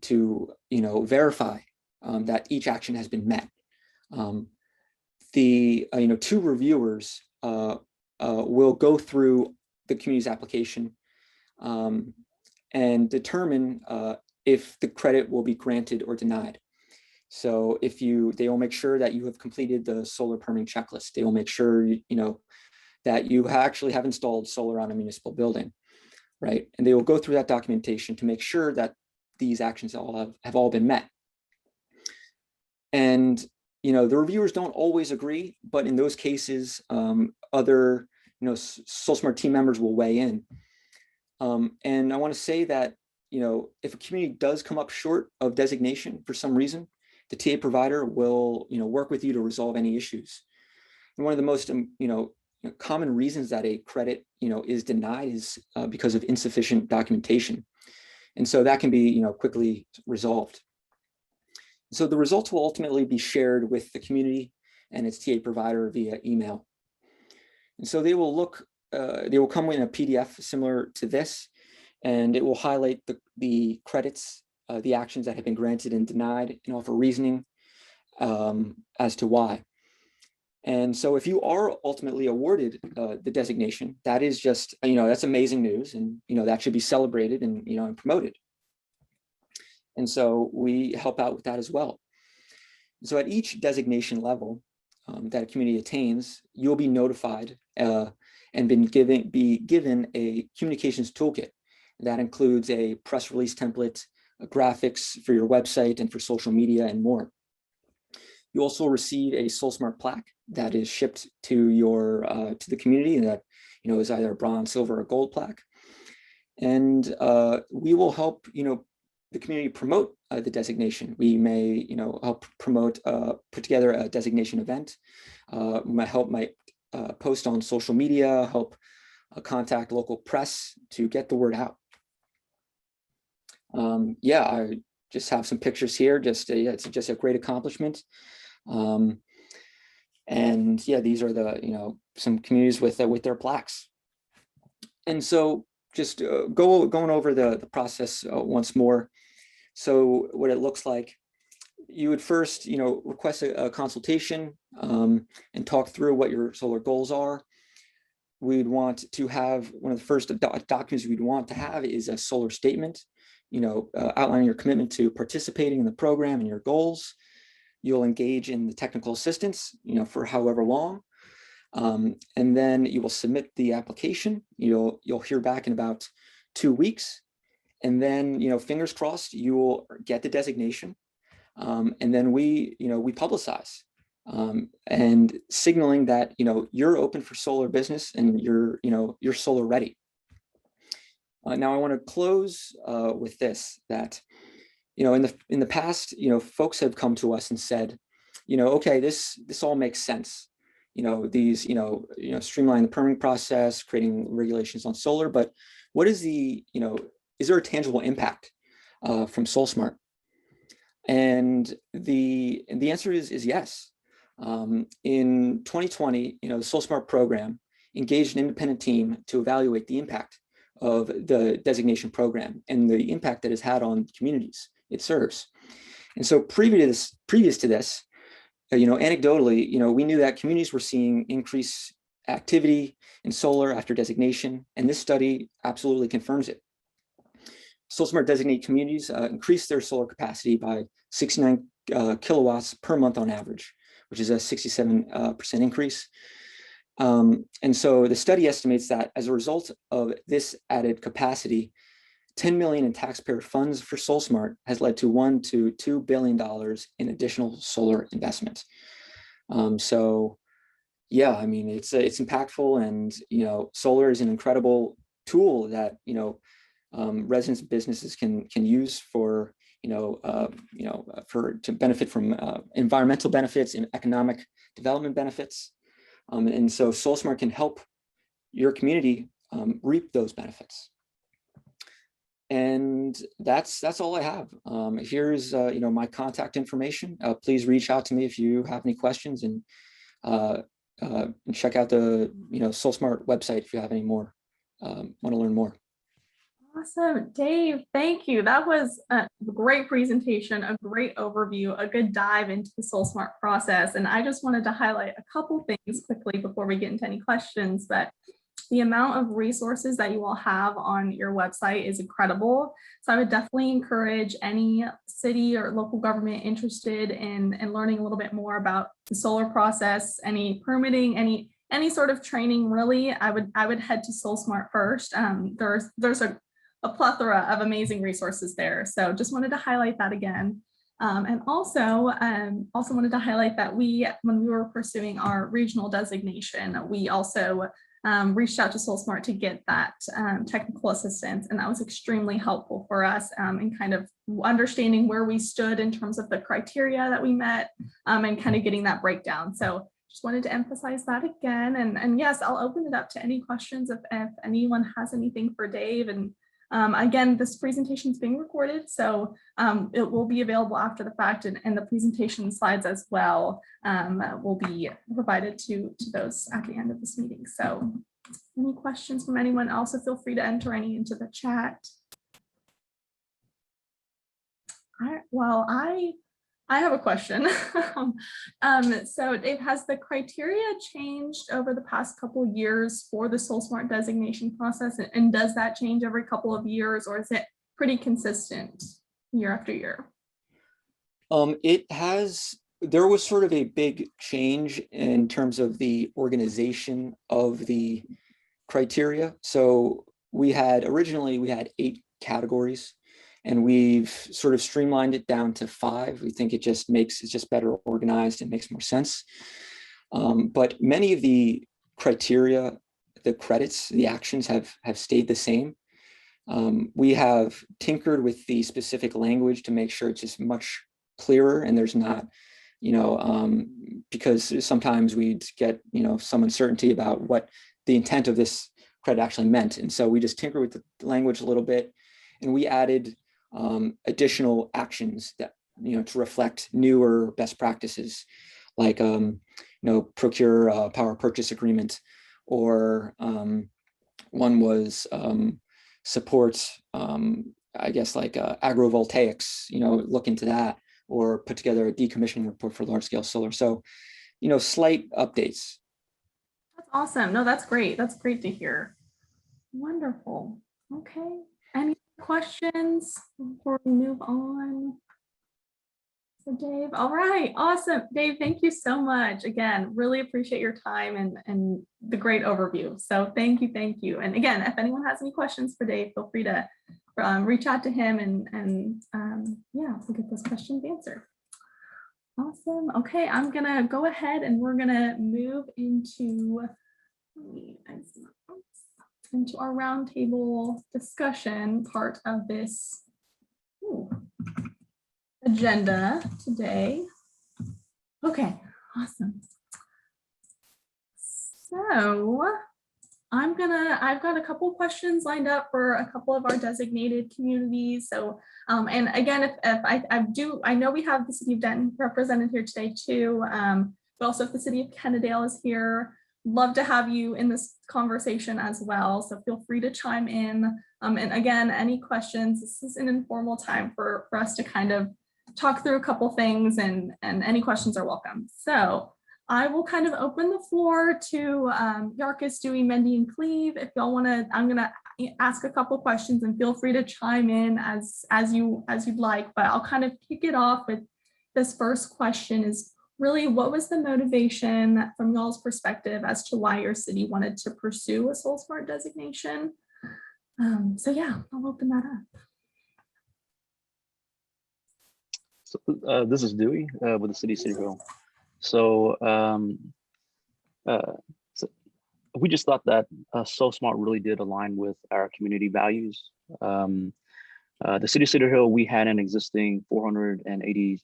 to verify that each action has been met. The two reviewers will go through the community's application and determine if the credit will be granted or denied. So they will make sure that you have completed the solar permitting checklist. They will make sure that you actually have installed solar on a municipal building, right? And they will go through that documentation to make sure that these actions have all been met. And the reviewers don't always agree, but in those cases, other SolSmart team members will weigh in. And I want to say that if a community does come up short of designation for some reason, the TA provider will work with you to resolve any issues. And one of the most common reasons that a credit is denied is because of insufficient documentation, and so that can be quickly resolved. So the results will ultimately be shared with the community and its TA provider via email. And so they will come in a PDF similar to this, and it will highlight the credits, the actions that have been granted and denied, and offer reasoning as to why. And so if you are ultimately awarded the designation, that is just, that's amazing news, and, that should be celebrated and, and promoted. And so we help out with that as well. So at each designation level that a community attains, you'll be notified and be given a communications toolkit that includes a press release template, graphics for your website and for social media, and more. You also receive a SolSmart plaque that is shipped to the community, and that is either a bronze, silver, or gold plaque. And we will help the community promote the designation. We may help promote, put together a designation event. We might post on social media, help contact local press to get the word out. Yeah, I just have some pictures here. It's just a great accomplishment. And yeah, these are the some communities with their plaques. And so just going over the process once more. So what it looks like, you would first request a consultation and talk through what your solar goals are. We'd want to have one of the first documents we'd want to have is a solar statement, outlining your commitment to participating in the program and your goals. You'll engage in the technical assistance, for however long. And then you will submit the application. You'll hear back in about 2 weeks. And then, fingers crossed, you will get the designation. And then we publicize and signaling that, you're open for solar business and you're solar ready. Now I want to close with this, that, in the past, folks have come to us and said, okay, this all makes sense. These, streamline the permitting process, creating regulations on solar, but what is the, is there a tangible impact from SolSmart? And the answer is yes. In 2020, the SolSmart program engaged an independent team to evaluate the impact of the designation program and the impact that it's had on communities it serves. And so previous to this, anecdotally, we knew that communities were seeing increased activity in solar after designation, and this study absolutely confirms it. SolSmart designated communities increased their solar capacity by 69 kilowatts per month on average, which is a 67% increase. And so the study estimates that as a result of this added capacity, $10 million in taxpayer funds for SolSmart has led to $1 to $2 billion in additional solar investment. So yeah, I mean, it's impactful, and solar is an incredible tool that residents and businesses can use for to benefit from environmental benefits and economic development benefits. And so SolSmart can help your community reap those benefits. And that's all I have. Here's my contact information. Please reach out to me if you have any questions, and check out the SolSmart website if you have any more, want to learn more. Awesome, Dave, thank you. That was a great presentation, a great overview, a good dive into the SolSmart process. And I just wanted to highlight a couple things quickly before we get into any questions, but the amount of resources that you all have on your website is incredible. So I would definitely encourage any city or local government interested in learning a little bit more about the solar process, any permitting, any sort of training, really, I would head to SolSmart first. There's a plethora of amazing resources there. So just wanted to highlight that again. And also wanted to highlight that when we were pursuing our regional designation, we also reached out to SolSmart to get that technical assistance. And that was extremely helpful for us in kind of understanding where we stood in terms of the criteria that we met and kind of getting that breakdown. So just wanted to emphasize that again. And yes, I'll open it up to any questions if anyone has anything for Dave. And again, this presentation is being recorded, so it will be available after the fact, and the presentation slides as well will be provided to those at the end of this meeting. So any questions from anyone else, feel free to enter any into the chat. Well, I have a question. So Dave, has the criteria changed over the past couple of years for the SolSmart designation process? And does that change every couple of years, or is it pretty consistent year after year? There was sort of a big change in terms of the organization of the criteria. So originally we had 8 categories, and we've sort of streamlined it down to 5. We think it's just better organized and makes more sense. But many of the criteria, the credits, the actions have stayed the same. We have tinkered with the specific language to make sure it's just much clearer, and there's not, because sometimes we'd get, some uncertainty about what the intent of this credit actually meant. And so we just tinker with the language a little bit, and we added additional actions that, to reflect newer best practices, like, procure a power purchase agreement, or one was support, I guess, like agrivoltaics, look into that, or put together a decommissioning report for large scale solar. So, slight updates. That's awesome. No, that's great. That's great to hear. Wonderful. Okay. Any questions before we move on? So Dave, all right, awesome. Dave, thank you so much. Again, really appreciate your time and the great overview. So thank you. And again, if anyone has any questions for Dave, feel free to reach out to him and yeah, we'll get those questions answered. Awesome. Okay, I'm gonna go ahead and we're gonna move into our roundtable discussion part of this agenda today. Okay, awesome. So I've got a couple questions lined up for a couple of our designated communities. So, and again, if I know we have the city of Denton represented here today too. But also if the city of Kennedale is here, love to have you in this conversation as well. So feel free to chime in. And again, any questions, this is an informal time for us to kind of talk through a couple things, and any questions are welcome. So I will kind of open the floor to Yarkis, Dewey, Mendy, and Cleve. If y'all want to, I'm going to ask a couple questions and feel free to chime in as you'd like, but I'll kind of kick it off with this first question is really, what was the motivation from y'all's perspective as to why your city wanted to pursue a SolSmart designation? So yeah, I'll open that up. So, this is Dewey with the City of Cedar Hill. So, so we just thought that SolSmart really did align with our community values. The City of Cedar Hill, we had an existing 480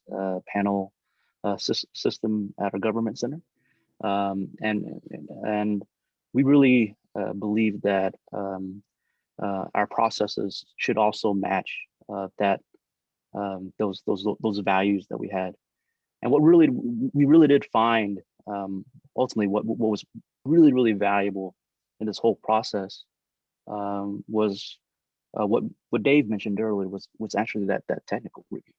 panel system at our government center. And we really believe that our processes should also match those values that we had. And what we really did find, ultimately what was really valuable in this whole process was what Dave mentioned earlier was actually that technical review.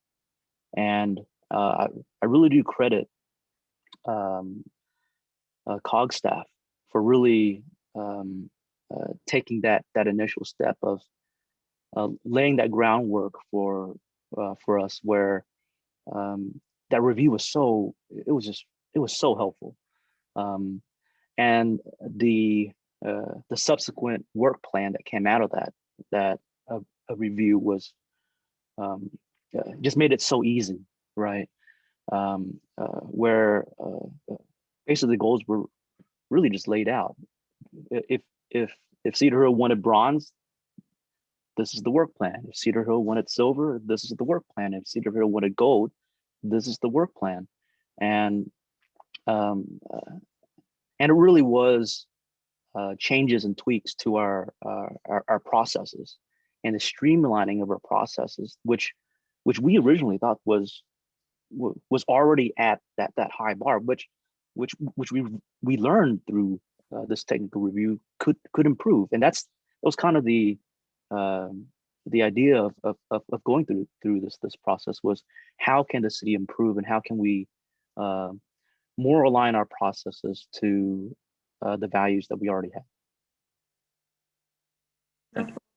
And I really do credit COG staff for really taking that initial step of laying that groundwork for us, where that review was so helpful, and the subsequent work plan that came out of that review was just made it so easy, right? Where basically the goals were really just laid out. If Cedar Hill wanted bronze, this is the work plan. If Cedar Hill wanted silver, this is the work plan. If Cedar Hill wanted gold, this is the work plan. And it really was changes and tweaks to our processes and the streamlining of our processes, which we originally thought was already at that high bar, which we learned through this technical review could improve. And that was kind of the idea of going through this process, was how can the city improve, and how can we more align our processes to the values that we already have.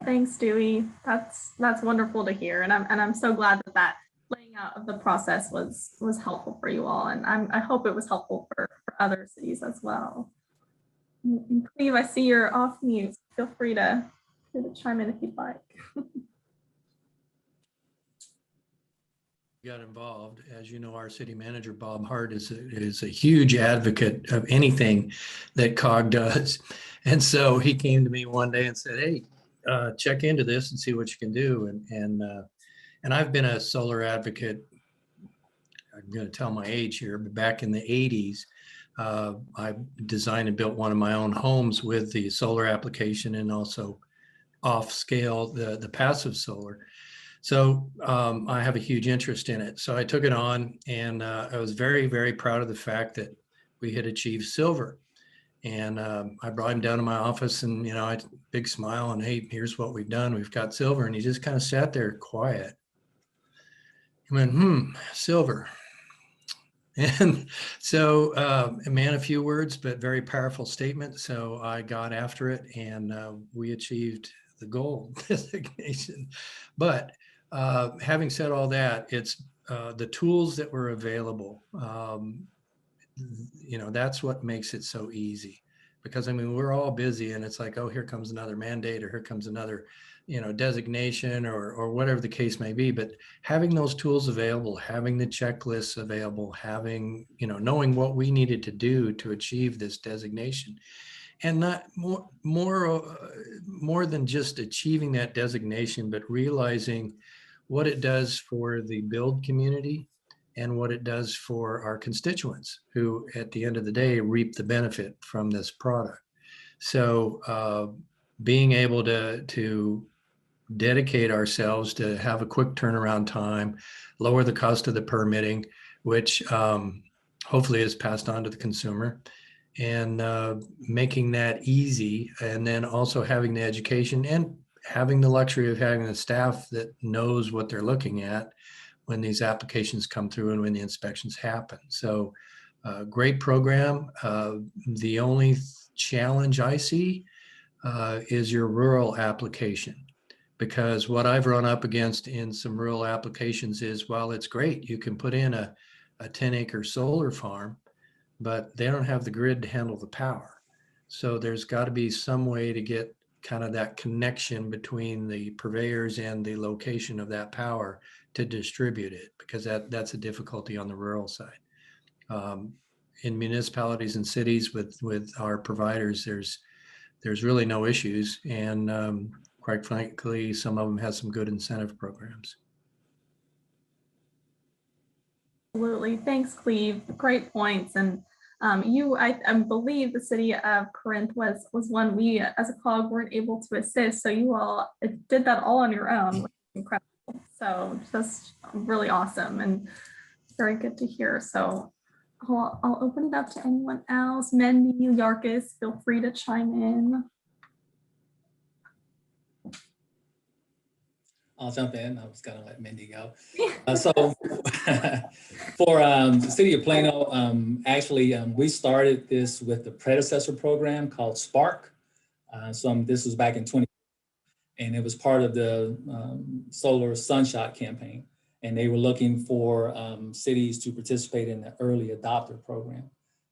Thanks, Dewey. That's wonderful to hear, and I'm so glad that laying out of the process was helpful for you all, and I hope it was helpful for other cities as well. And Cleve, I see you're off mute. Feel free to chime in if you'd like. Got involved. As you know, our city manager, Bob Hart, is a huge advocate of anything that COG does. And so he came to me one day and said, hey, check into this and see what you can do. And I've been a solar advocate. I'm going to tell my age here, but back in the 80s, I designed and built one of my own homes with the solar application, and also off scale, the passive solar. So I have a huge interest in it. So I took it on, and I was very, very proud of the fact that we had achieved silver. And I brought him down to my office, and, I had a big smile, and hey, here's what we've done. We've got silver. And he just kind of sat there quiet. He went, silver. And so, man, a few words, but very powerful statement. So I got after it, and we achieved the gold designation. But having said all that, it's the tools that were available. That's what makes it so easy, because we're all busy, and it's like, oh, here comes another mandate, or here comes another, designation, or whatever the case may be. But having those tools available, having the checklists available, having, knowing what we needed to do to achieve this designation, and not more than just achieving that designation, but realizing what it does for the build community and what it does for our constituents, who at the end of the day reap the benefit from this product. So being able to dedicate ourselves to have a quick turnaround time, lower the cost of the permitting, which hopefully is passed on to the consumer, and making that easy, and then also having the education and having the luxury of having a staff that knows what they're looking at when these applications come through and when the inspections happen. So great program. The only challenge I see is your rural application, because what I've run up against in some rural applications is, while it's great, you can put in a 10-acre solar farm, but they don't have the grid to handle the power. So there's got to be some way to get kind of that connection between the purveyors and the location of that power to distribute it, because that's a difficulty on the rural side. In municipalities and cities with our providers, there's really no issues, and quite frankly, some of them have some good incentive programs. Absolutely. Thanks, Cleve. Great points. And I believe the City of Corinth was one we as a COG weren't able to assist. So you all did that all on your own, which is incredible. So just really awesome and very good to hear. So I'll open it up to anyone else. Mendy, Yarkis, feel free to chime in. I'll jump in. I was gonna let Mindy go. So for the City of Plano, actually, we started this with the predecessor program called Spark. This was back in 2020, and it was part of the Solar Sunshot campaign. And they were looking for cities to participate in the early adopter program.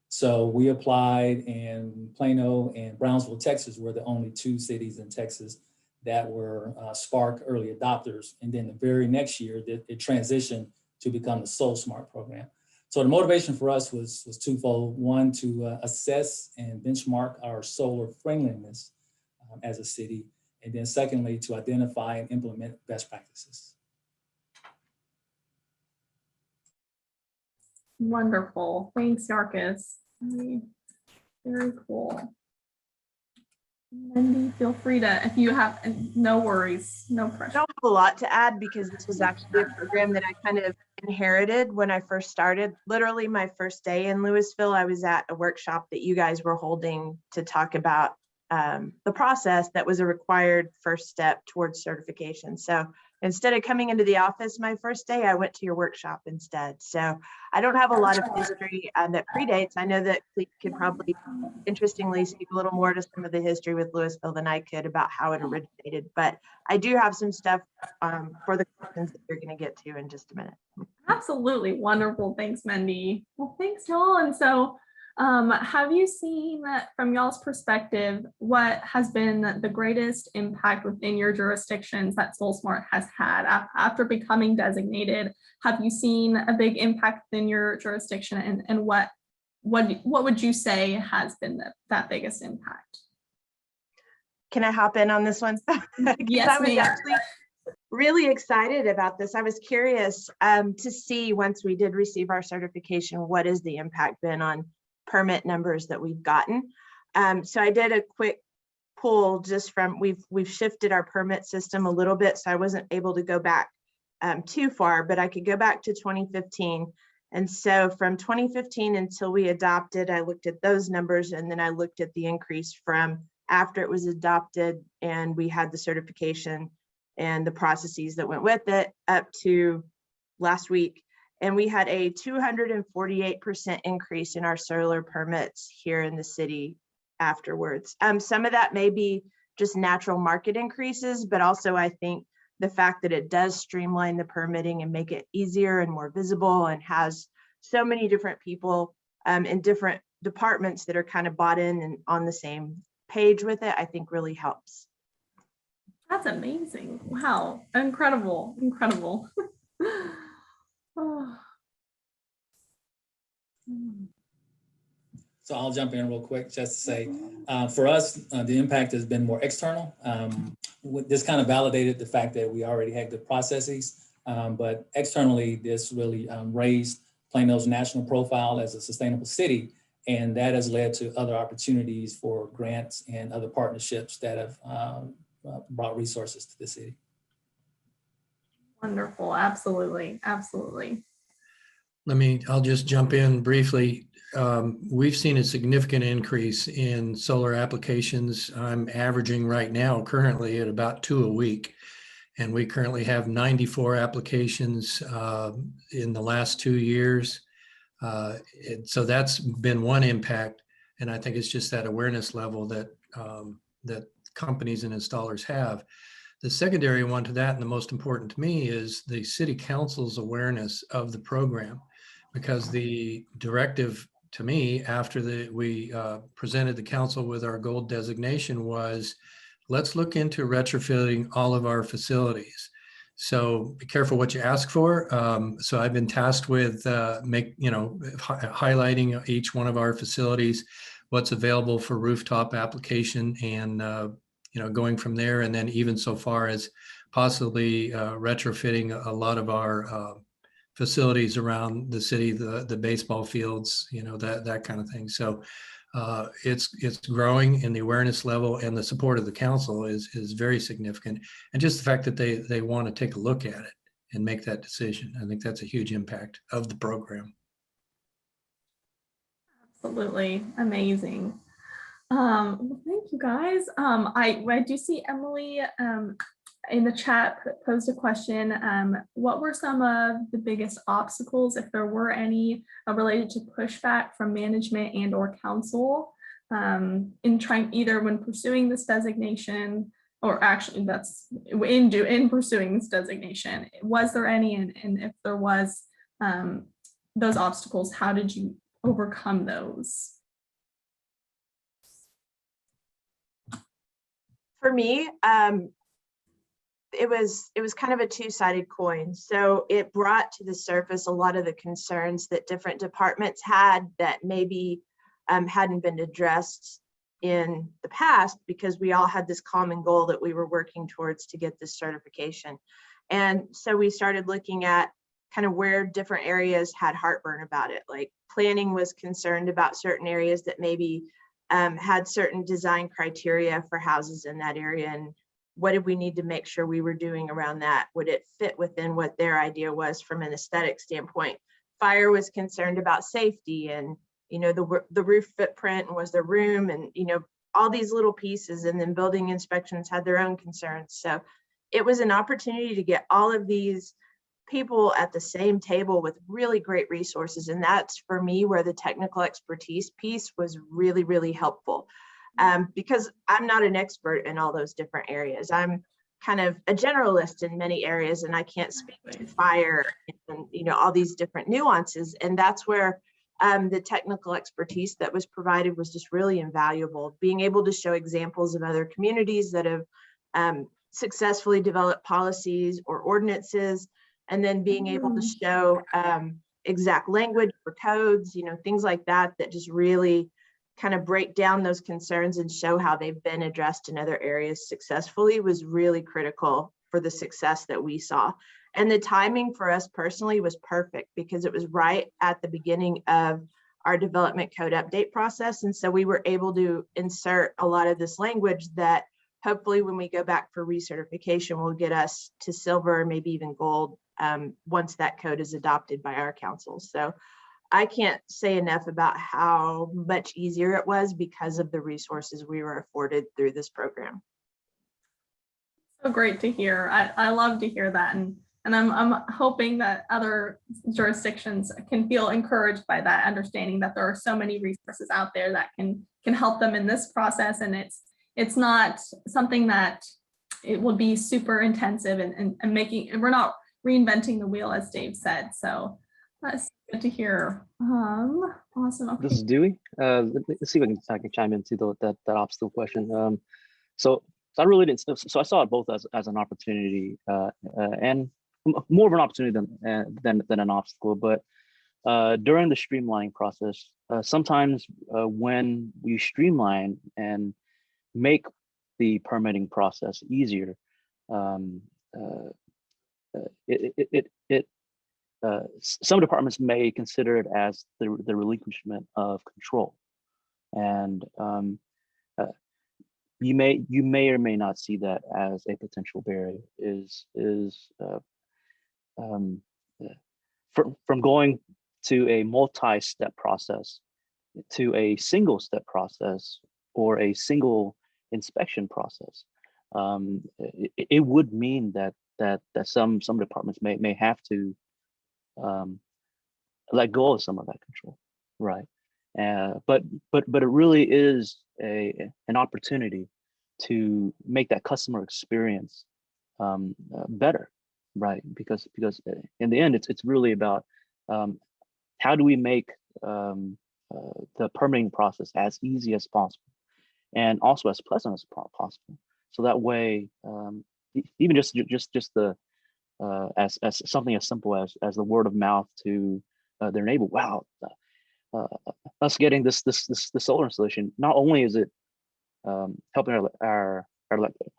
So we applied, and Plano and Brownsville, Texas were the only two cities in Texas that were Spark early adopters. And then the very next year, it transitioned to become the SolSmart program. So the motivation for us was twofold. One, to assess and benchmark our solar friendliness as a city. And then secondly, to identify and implement best practices. Wonderful. Thanks, Yarkis. Very cool. Wendy, feel free to, if you have, no worries, no pressure. I don't have a lot to add, because this was actually a program that I kind of inherited when I first started. Literally my first day in Lewisville, I was at a workshop that you guys were holding to talk about the process that was a required first step towards certification. So instead of coming into the office my first day, I went to your workshop instead. So I don't have a lot of history that predates. I know that Cleve could probably, interestingly, speak a little more to some of the history with Lewisville than I could about how it originated. But I do have some stuff for the questions that you're going to get to in just a minute. Absolutely. Wonderful. Thanks, Mendy. Well, thanks, y'all. And so have you seen, from y'all's perspective, what has been the greatest impact within your jurisdictions that SolSmart has had after becoming designated? Have you seen a big impact within your jurisdiction, and what would you say has been that biggest impact? Can I hop in on this one? Yes, I was actually really excited about this. I was curious to see, once we did receive our certification, what has the impact been on permit numbers that we've gotten. So I did a quick pull just from, we've shifted our permit system a little bit, so I wasn't able to go back too far, but I could go back to 2015. And so from 2015 until we adopted, I looked at those numbers, and then I looked at the increase from after it was adopted and we had the certification and the processes that went with it up to last week. And we had a 248% increase in our solar permits here in the city afterwards. Some of that may be just natural market increases, but also I think the fact that it does streamline the permitting and make it easier and more visible, and has so many different people in different departments that are kind of bought in and on the same page with it, I think really helps. That's amazing. Wow. Incredible. Incredible. Oh. So I'll jump in real quick just to say, for us, the impact has been more external. This kind of validated the fact that we already had good processes, but externally, this really raised Plano's national profile as a sustainable city. And that has led to other opportunities for grants and other partnerships that have brought resources to the city. Wonderful. Absolutely. Absolutely. I'll just jump in briefly. We've seen a significant increase in solar applications. I'm averaging right now currently at about 2 a week. And we currently have 94 applications in the last 2 years. So that's been one impact. And I think it's just that awareness level that that companies and installers have. The secondary one to that, and the most important to me, is the city council's awareness of the program, because the directive to me after we presented the council with our gold designation was, let's look into retrofitting all of our facilities. So be careful what you ask for. So I've been tasked with highlighting each one of our facilities, what's available for rooftop application, and going from there. And then even so far as possibly retrofitting a lot of our facilities around the city, the baseball fields, that kind of thing. So it's growing, and the awareness level and the support of the council is very significant. And just the fact that they want to take a look at it and make that decision, I think that's a huge impact of the program. Absolutely. Amazing. Well, thank you guys. I do see Emily in the chat posed a question. What were some of the biggest obstacles, if there were any, related to pushback from management and or council in trying, either when pursuing this designation, or actually that's in pursuing this designation? Was there any, and if there was those obstacles, how did you overcome those? For me, it was kind of a two-sided coin. So it brought to the surface a lot of the concerns that different departments had that maybe hadn't been addressed in the past, because we all had this common goal that we were working towards to get this certification. And so we started looking at kind of where different areas had heartburn about it. Like planning was concerned about certain areas that maybe had certain design criteria for houses in that area, and what did we need to make sure we were doing around that? Would it fit within what their idea was from an aesthetic standpoint? Fire was concerned about safety and, the roof footprint, and was there room, and, all these little pieces. And then building inspections had their own concerns. So it was an opportunity to get all of these people at the same table with really great resources. And that's, for me, where the technical expertise piece was really, really helpful. Because I'm not an expert in all those different areas. I'm kind of a generalist in many areas, and I can't speak to fire and all these different nuances. And that's where the technical expertise that was provided was just really invaluable. Being able to show examples of other communities that have successfully developed policies or ordinances, and then being able to show exact language for codes, things like that, that just really kind of break down those concerns and show how they've been addressed in other areas successfully, was really critical for the success that we saw. And the timing for us personally was perfect, because it was right at the beginning of our development code update process. And so we were able to insert a lot of this language that hopefully when we go back for recertification will get us to silver, maybe even gold, once that code is adopted by our council. So I can't say enough about how much easier it was because of the resources we were afforded through this program. So great to hear. I love to hear that. And I'm hoping that other jurisdictions can feel encouraged by that, understanding that there are so many resources out there that can help them in this process. And it's not something that it will be super intensive and we're not reinventing the wheel, as Dave said. So that's good to hear. Awesome. Okay. This is Dewey. Let's see if I can chime into that obstacle question. So I really didn't. So I saw it both as an opportunity and more of an opportunity than an obstacle. But during the streamlining process, sometimes when we streamline and make the permitting process easier, it some departments may consider it as the relinquishment of control, and you may or may not see that as a potential barrier. From going to a multi-step process to a single step process or a single inspection process, it would mean that some departments may have to let go of some of that control, right? But it really is an opportunity to make that customer experience better, right? Because in the end, it's really about how do we make the permitting process as easy as possible, and also as pleasant as possible. So that way, even just the as something as simple as the word of mouth to their neighbor. Wow, us getting this solar installation, not only is it helping our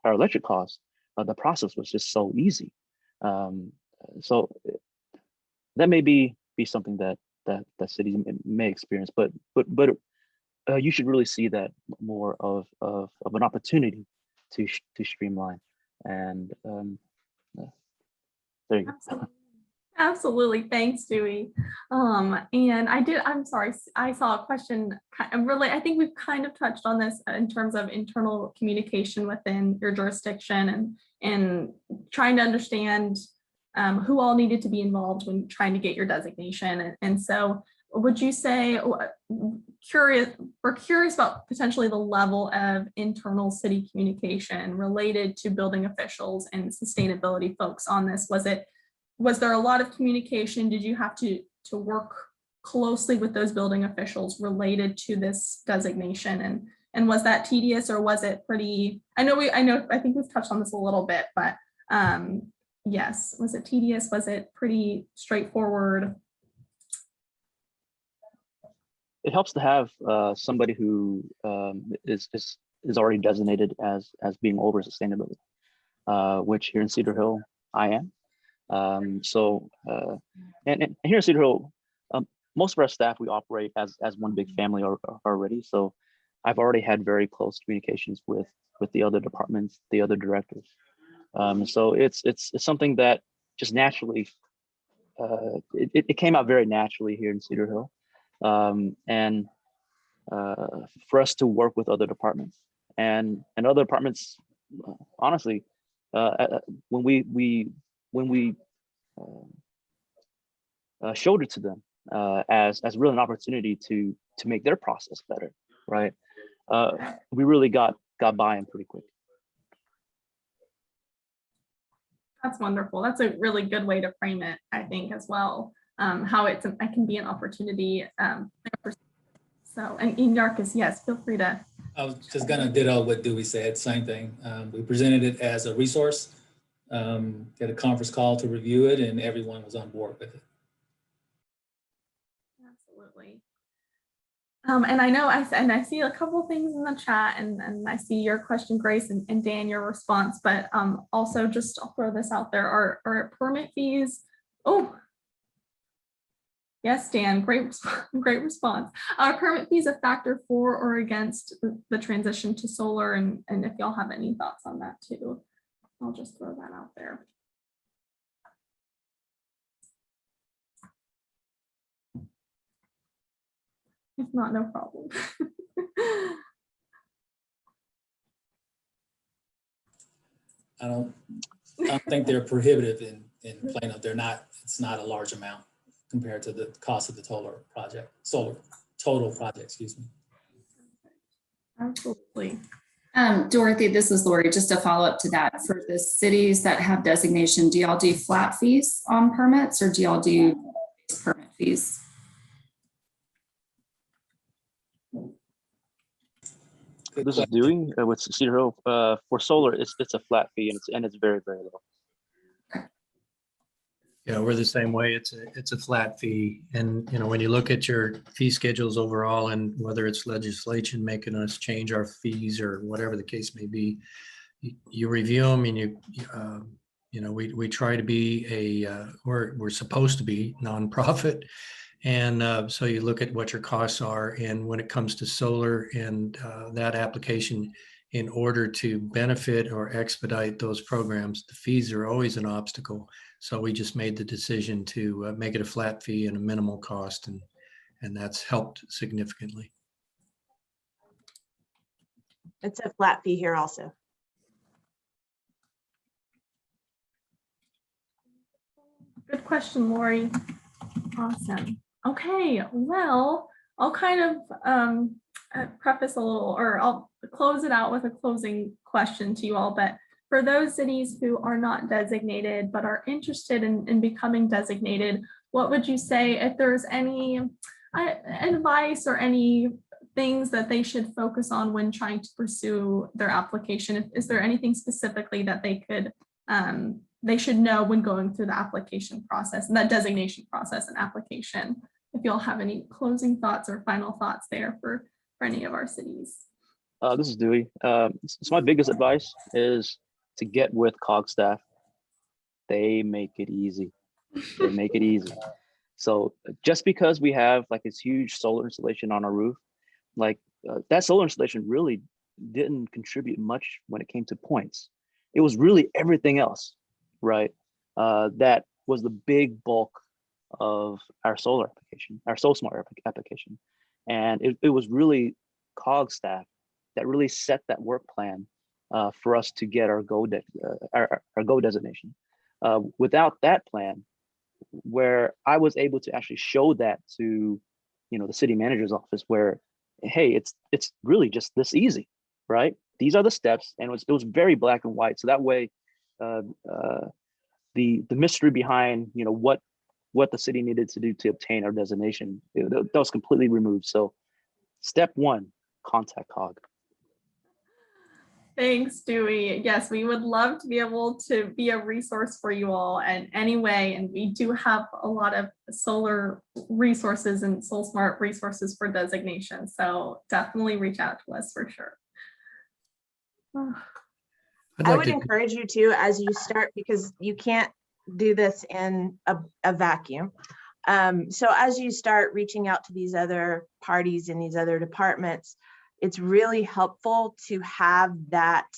electric costs, the process was just so easy. So that may be something that cities may experience, but you should really see that more of an opportunity to streamline. And there you go. Absolutely. Thanks, Dewey. And I'm sorry, I saw a question really, I think we've kind of touched on this in terms of internal communication within your jurisdiction and trying to understand who all needed to be involved when trying to get your designation. And so would you say, we're curious about potentially the level of internal city communication related to building officials and sustainability folks on this? Was there a lot of communication? Did you have to work closely with those building officials related to this designation? And was that tedious, or was it pretty, I think we've touched on this a little bit, but yes, was it tedious? Was it pretty straightforward? It helps to have somebody who is already designated as being over sustainability, which here in Cedar Hill, I am. And here in Cedar Hill, most of our staff, we operate as one big family already. So I've already had very close communications with the other departments, the other directors. So it's something that just naturally, it came out very naturally here in Cedar Hill. And for us to work with other departments and other departments, honestly, when we showed it to them as really an opportunity to make their process better, right? We really got buy-in pretty quick. That's wonderful. That's a really good way to frame it, I think, as well. How it can be an opportunity. So, and Yarkis, yes, feel free to. I was just gonna ditto what Dewey said, same thing. We presented it as a resource, get a conference call to review it, and everyone was on board with it. Absolutely. And I know I see a couple things in the chat, and I see your question, Grace, and Dan, your response, but also just I'll throw this out there. Are permit fees? Oh, yes, Dan, great response. Are permit fees a factor for or against the transition to solar? And if y'all have any thoughts on that too, I'll just throw that out there. If not, no problem. I don't think they're prohibitive in Plano. They're not. It's not a large amount compared to the cost of the solar total project, excuse me. Absolutely. Dorothy, this is Lori. Just to follow up to that, for the cities that have designation, do y'all do flat fees on permits, or do y'all do permit fees? This is Dewey with Cedar Hill. For solar, it's a flat fee, and it's very, very low. Yeah, we're the same way. It's a flat fee. And, when you look at your fee schedules overall, and whether it's legislation making us change our fees or whatever the case may be, you review them and You know, we try to be we're supposed to be nonprofit. And so you look at what your costs are. And when it comes to solar and that application, in order to benefit or expedite those programs, the fees are always an obstacle. So we just made the decision to make it a flat fee and a minimal cost. And that's helped significantly. It's a flat fee here also. Good question, Lori. Awesome. Okay, well, I'll kind of preface a little, or I'll close it out with a closing question to you all. But for those cities who are not designated but are interested in becoming designated, what would you say if there's any advice or any things that they should focus on when trying to pursue their application? Is there anything specifically that they should know when going through the application process and that designation process and application? If y'all have any closing thoughts or final thoughts there for any of our cities. This is Dewey. So my biggest advice is to get with COG staff. They make it easy. They make it easy. So just because we have like this huge solar installation on our roof, like that solar installation really didn't contribute much when it came to points. It was really everything else, right? That was the big bulk of our solar application, our SolSmart application. And it was really COG staff that really set that work plan for us to get our go designation. Without that plan, where I was able to actually show that to, the city manager's office, where, hey, it's really just this easy, right? These are the steps, and it was very black and white. So that way, the mystery behind what the city needed to do to obtain our designation, that was completely removed. So step one, contact COG. Thanks, Dewey. Yes, we would love to be able to be a resource for you all in any way. And we do have a lot of solar resources and SolSmart resources for designation. So definitely reach out to us for sure. I would encourage you to, as you start, because you can't do this in a vacuum. So as you start reaching out to these other parties and these other departments, it's really helpful to have that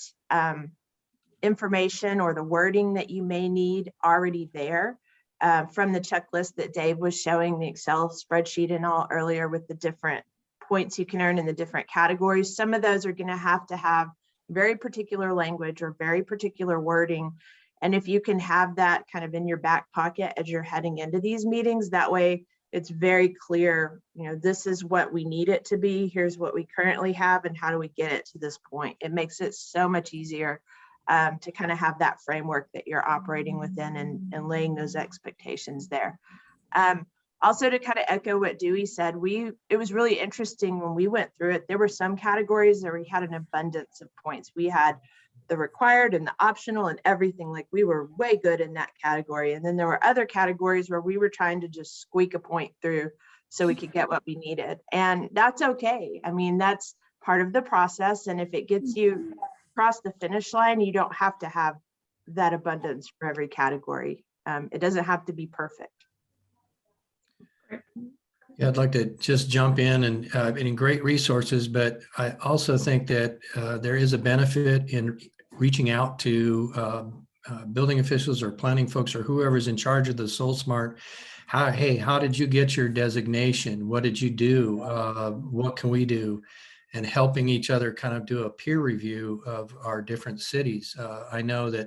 information or the wording that you may need already there from the checklist that Dave was showing, the Excel spreadsheet and all earlier with the different points you can earn in the different categories. Some of those are going to have very particular language or very particular wording. And if you can have that kind of in your back pocket as you're heading into these meetings, that way it's very clear, this is what we need it to be. Here's what we currently have and how do we get it to this point? It makes it so much easier to kind of have that framework that you're operating within and laying those expectations there. Also, to kind of echo what Dewey said, it was really interesting when we went through it. There were some categories where we had an abundance of points. We had the required and the optional and everything. Like, we were way good in that category. And then there were other categories where we were trying to just squeak a point through so we could get what we needed. And that's okay. I mean, that's part of the process. And if it gets you across the finish line, you don't have to have that abundance for every category. It doesn't have to be perfect. Yeah, I'd like to just jump in and great resources, but I also think that there is a benefit in reaching out to building officials or planning folks or whoever's in charge of the SolSmart. How did you get your designation? What did you do? What can we do? And helping each other kind of do a peer review of our different cities. I know that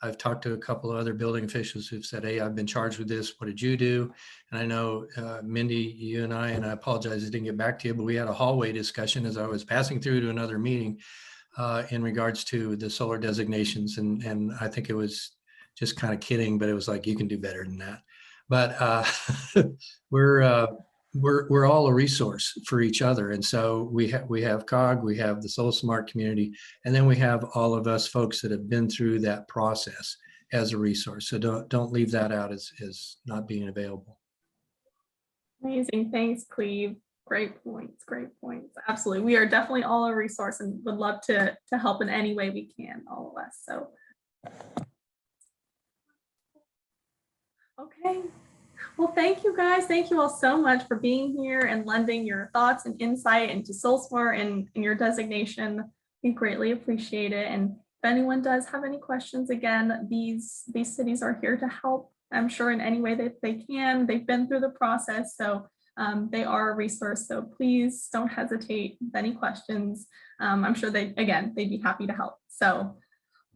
I've talked to a couple of other building officials who've said, hey, I've been charged with this. What did you do? And I know, Mindy, you and I apologize, I didn't get back to you, but we had a hallway discussion as I was passing through to another meeting in regards to the solar designations. And I think it was just kind of kidding, but it was like, you can do better than that. But we're all a resource for each other. And so we have COG, we have the SolSmart community, and then we have all of us folks that have been through that process as a resource. So don't leave that out as not being available. Amazing. Thanks, Cleve. Great points. Great points. Absolutely. We are definitely all a resource and would love to help in any way we can, all of us. So Okay. Well, thank you guys. Thank you all so much for being here and lending your thoughts and insight into SolSmart and your designation. We greatly appreciate it. And if anyone does have any questions, again, these cities are here to help, I'm sure, in any way that they can. They've been through the process, so they are a resource. So please don't hesitate with any questions. I'm sure they'd be happy to help. So,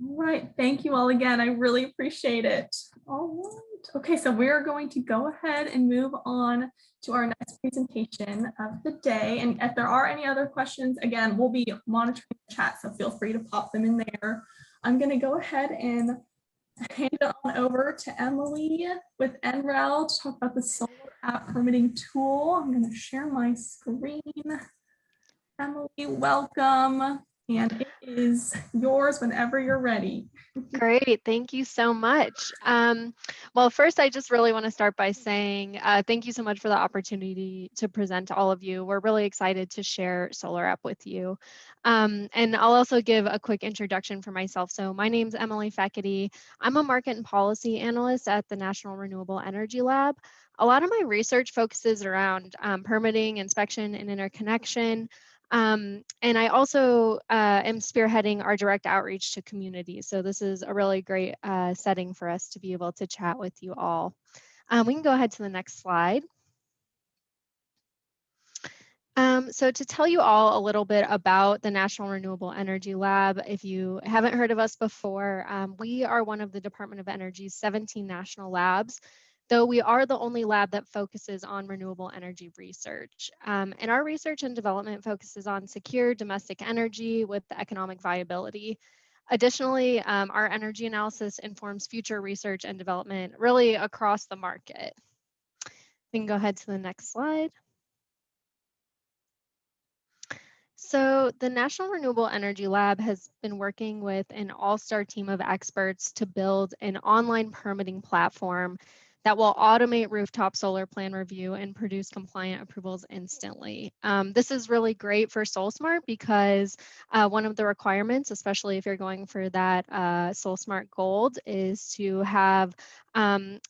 all right, thank you all again. I really appreciate it. All right. Okay, so we're going to go ahead and move on to our next presentation of the day. And if there are any other questions, again, we'll be monitoring the chat, so feel free to pop them in there. I'm going to go ahead and hand it on over to Emily with NREL to talk about the solar app permitting tool. I'm going to share my screen. Emily, welcome. And it is yours whenever you're ready. Great, thank you so much. Well, first, I just really want to start by saying thank you so much for the opportunity to present to all of you. We're really excited to share Solarup with you. And I'll also give a quick introduction for myself. So my name's Emily Feckety. I'm a market and policy analyst at the National Renewable Energy Lab. A lot of my research focuses around permitting, inspection, and interconnection. And I also am spearheading our direct outreach to communities. So this is a really great setting for us to be able to chat with you all. We can go ahead to the next slide. So to tell you all a little bit about the National Renewable Energy Lab, if you haven't heard of us before, we are one of the Department of Energy's 17 national labs, though we are the only lab that focuses on renewable energy research. And our research and development focuses on secure domestic energy with economic viability. Additionally, our energy analysis informs future research and development really across the market. We can go ahead to the next slide. So the National Renewable Energy Lab has been working with an all-star team of experts to build an online permitting platform that will automate rooftop solar plan review and produce compliant approvals instantly. This is really great for SolSmart because one of the requirements, especially if you're going for that SolSmart Gold, is to have a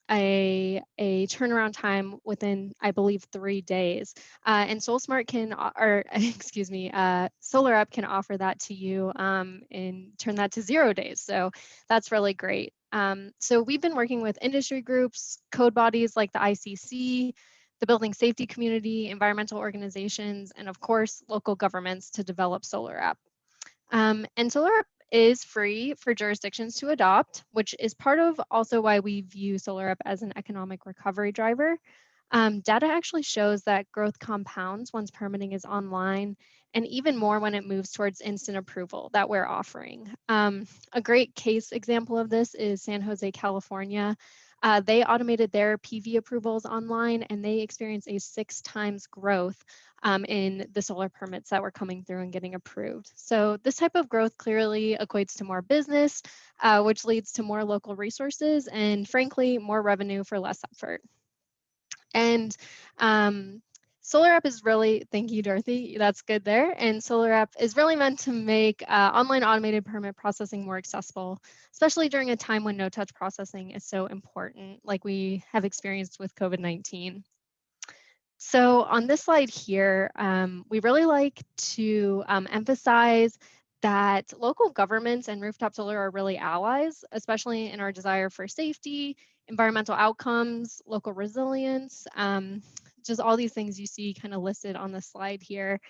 turnaround time within, I believe, 3 days. And SolSmart can, or excuse me, Solarup can offer that to you and turn that to 0 days. So that's really great. So we've been working with industry groups, code bodies like the ICC, the building safety community, environmental organizations, and of course, local governments to develop Solarup. And Solarup is free for jurisdictions to adopt, which is part of also why we view Solarup as an economic recovery driver. Data actually shows that growth compounds once permitting is online, and even more when it moves towards instant approval that we're offering. A great case example of this is San Jose, California. They automated their PV approvals online, and they experienced a 6 times growth in the solar permits that were coming through and getting approved. So this type of growth clearly equates to more business, which leads to more local resources and frankly, more revenue for less effort. And Solarup is really, thank you, Dorothy, that's good there. And Solarup is really meant to make online automated permit processing more accessible, especially during a time when no-touch processing is so important, like we have experienced with COVID-19. So on this slide here, we really like to emphasize that local governments and rooftop solar are really allies, especially in our desire for safety, environmental outcomes, local resilience, just all these things you see kind of listed on the slide here.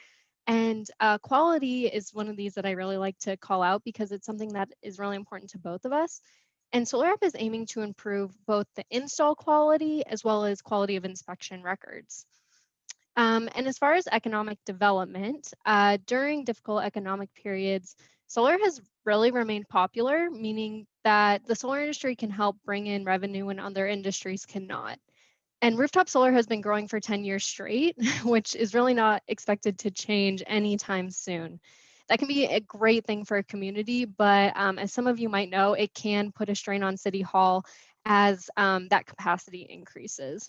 And quality is one of these that I really like to call out because it's something that is really important to both of us. And Solarup is aiming to improve both the install quality as well as quality of inspection records. And as far as economic development, during difficult economic periods, solar has really remained popular, meaning that the solar industry can help bring in revenue when other industries cannot. And rooftop solar has been growing for 10 years straight, which is really not expected to change anytime soon. That can be a great thing for a community, but as some of you might know, it can put a strain on City Hall as that capacity increases.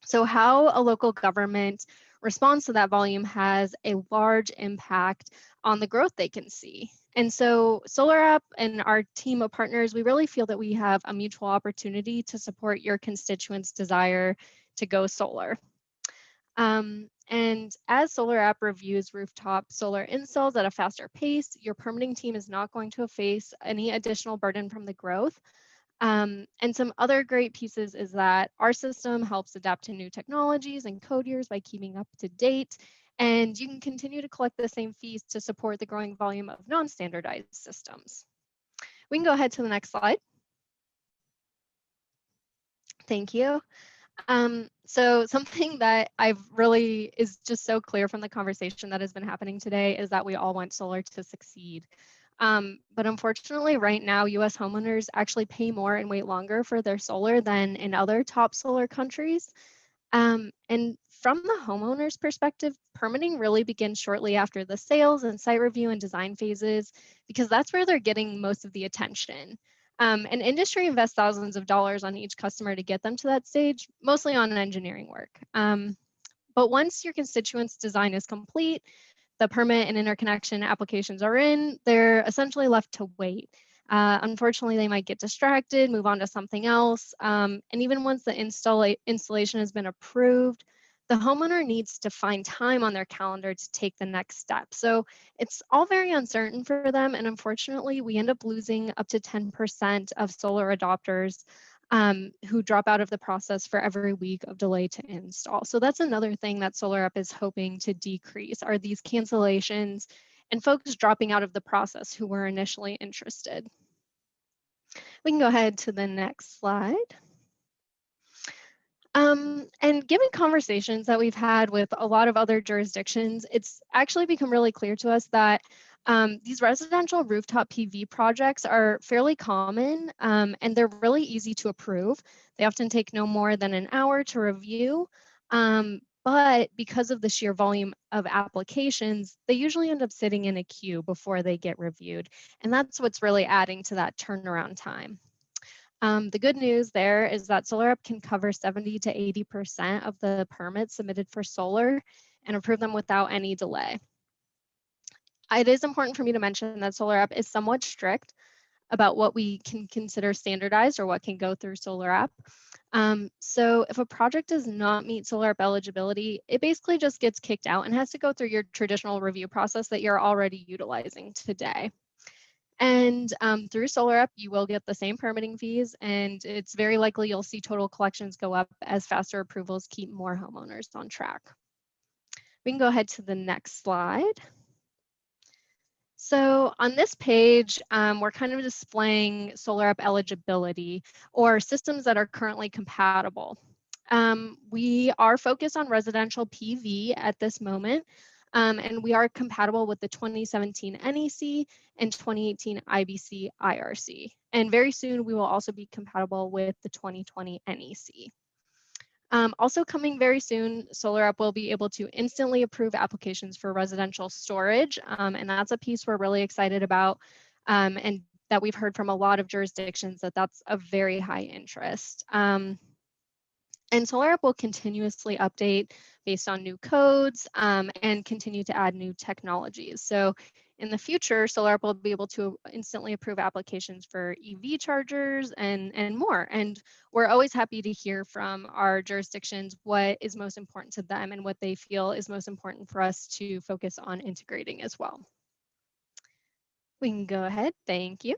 So how a local government responds to that volume has a large impact on the growth they can see. And so Solarup and our team of partners, we really feel that we have a mutual opportunity to support your constituents' desire to go solar. And as Solarup reviews rooftop solar installs at a faster pace, your permitting team is not going to face any additional burden from the growth. And some other great pieces is that our system helps adapt to new technologies and code years by keeping up to date. And you can continue to collect the same fees to support the growing volume of non-standardized systems. We can go ahead to the next slide. Thank you. So something that I've really is just so clear from the conversation that has been happening today is that we all want solar to succeed. But unfortunately, right now, US homeowners actually pay more and wait longer for their solar than in other top solar countries. And from the homeowner's perspective, permitting really begins shortly after the sales and site review and design phases, because that's where they're getting most of the attention. And industry invests thousands of dollars on each customer to get them to that stage, mostly on engineering work. But once your constituents' design is complete, the permit and interconnection applications are in, they're essentially left to wait. Unfortunately, they might get distracted, move on to something else. And even once the installation has been approved, the homeowner needs to find time on their calendar to take the next step. So it's all very uncertain for them. And unfortunately, we end up losing up to 10% of solar adopters who drop out of the process for every week of delay to install. So that's another thing that Solarup is hoping to decrease, are these cancellations and folks dropping out of the process who were initially interested. We can go ahead to the next slide. And given conversations that we've had with a lot of other jurisdictions, it's actually become really clear to us that these residential rooftop PV projects are fairly common and they're really easy to approve. They often take no more than an hour to review. But because of the sheer volume of applications, they usually end up sitting in a queue before they get reviewed. And that's what's really adding to that turnaround time. The good news there is that Solarup can cover 70 to 80% of the permits submitted for solar and approve them without any delay. It is important for me to mention that Solarup is somewhat strict about what we can consider standardized or what can go through Solarup. So if a project does not meet Solarup eligibility, it basically just gets kicked out and has to go through your traditional review process that you're already utilizing today. And through Solarup, you will get the same permitting fees, and it's very likely you'll see total collections go up as faster approvals keep more homeowners on track. We can go ahead to the next slide. So on this page, we're kind of displaying Solarup eligibility or systems that are currently compatible. We are focused on residential PV at this moment. And we are compatible with the 2017 NEC and 2018 IBC IRC. And very soon we will also be compatible with the 2020 NEC. Also coming very soon, Solarup will be able to instantly approve applications for residential storage. And that's a piece we're really excited about and that we've heard from a lot of jurisdictions that that's a very high interest. And Solarup will continuously update based on new codes and continue to add new technologies. So in the future, Solarup will be able to instantly approve applications for EV chargers and more. And we're always happy to hear from our jurisdictions what is most important to them and what they feel is most important for us to focus on integrating as well. We can go ahead, thank you.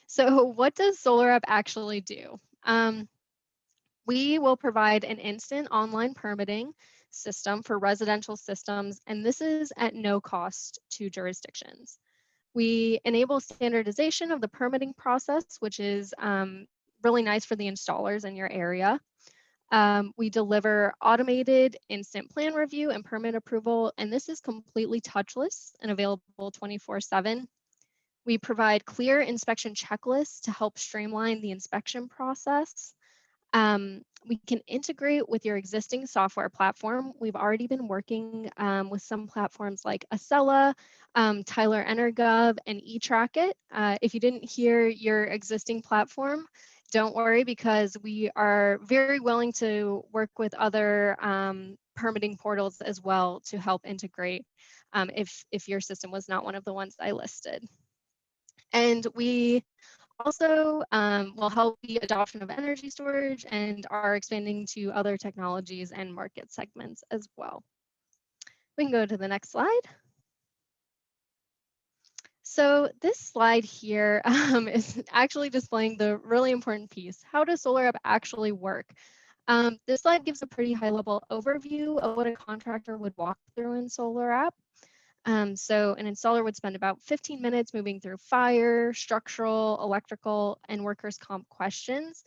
So what does Solarup actually do? We will provide an instant online permitting system for residential systems, and this is at no cost to jurisdictions. We enable standardization of the permitting process, which is really nice for the installers in your area. We deliver automated instant plan review and permit approval, and this is completely touchless and available 24/7. We provide clear inspection checklists to help streamline the inspection process. We can integrate with your existing software platform. We've already been working with some platforms like Acela, Tyler Energov, and eTrackIt. If you didn't hear your existing platform, don't worry, because we are very willing to work with other permitting portals as well to help integrate. if your system was not one of the ones I listed. And we also will help the adoption of energy storage and are expanding to other technologies and market segments as well. We can go to the next slide. So this slide here is actually displaying the really important piece. How does Solarup actually work? This slide gives a pretty high level overview of what a contractor would walk through in Solarup. So an installer would spend about 15 minutes moving through fire, structural, electrical, and workers' comp questions.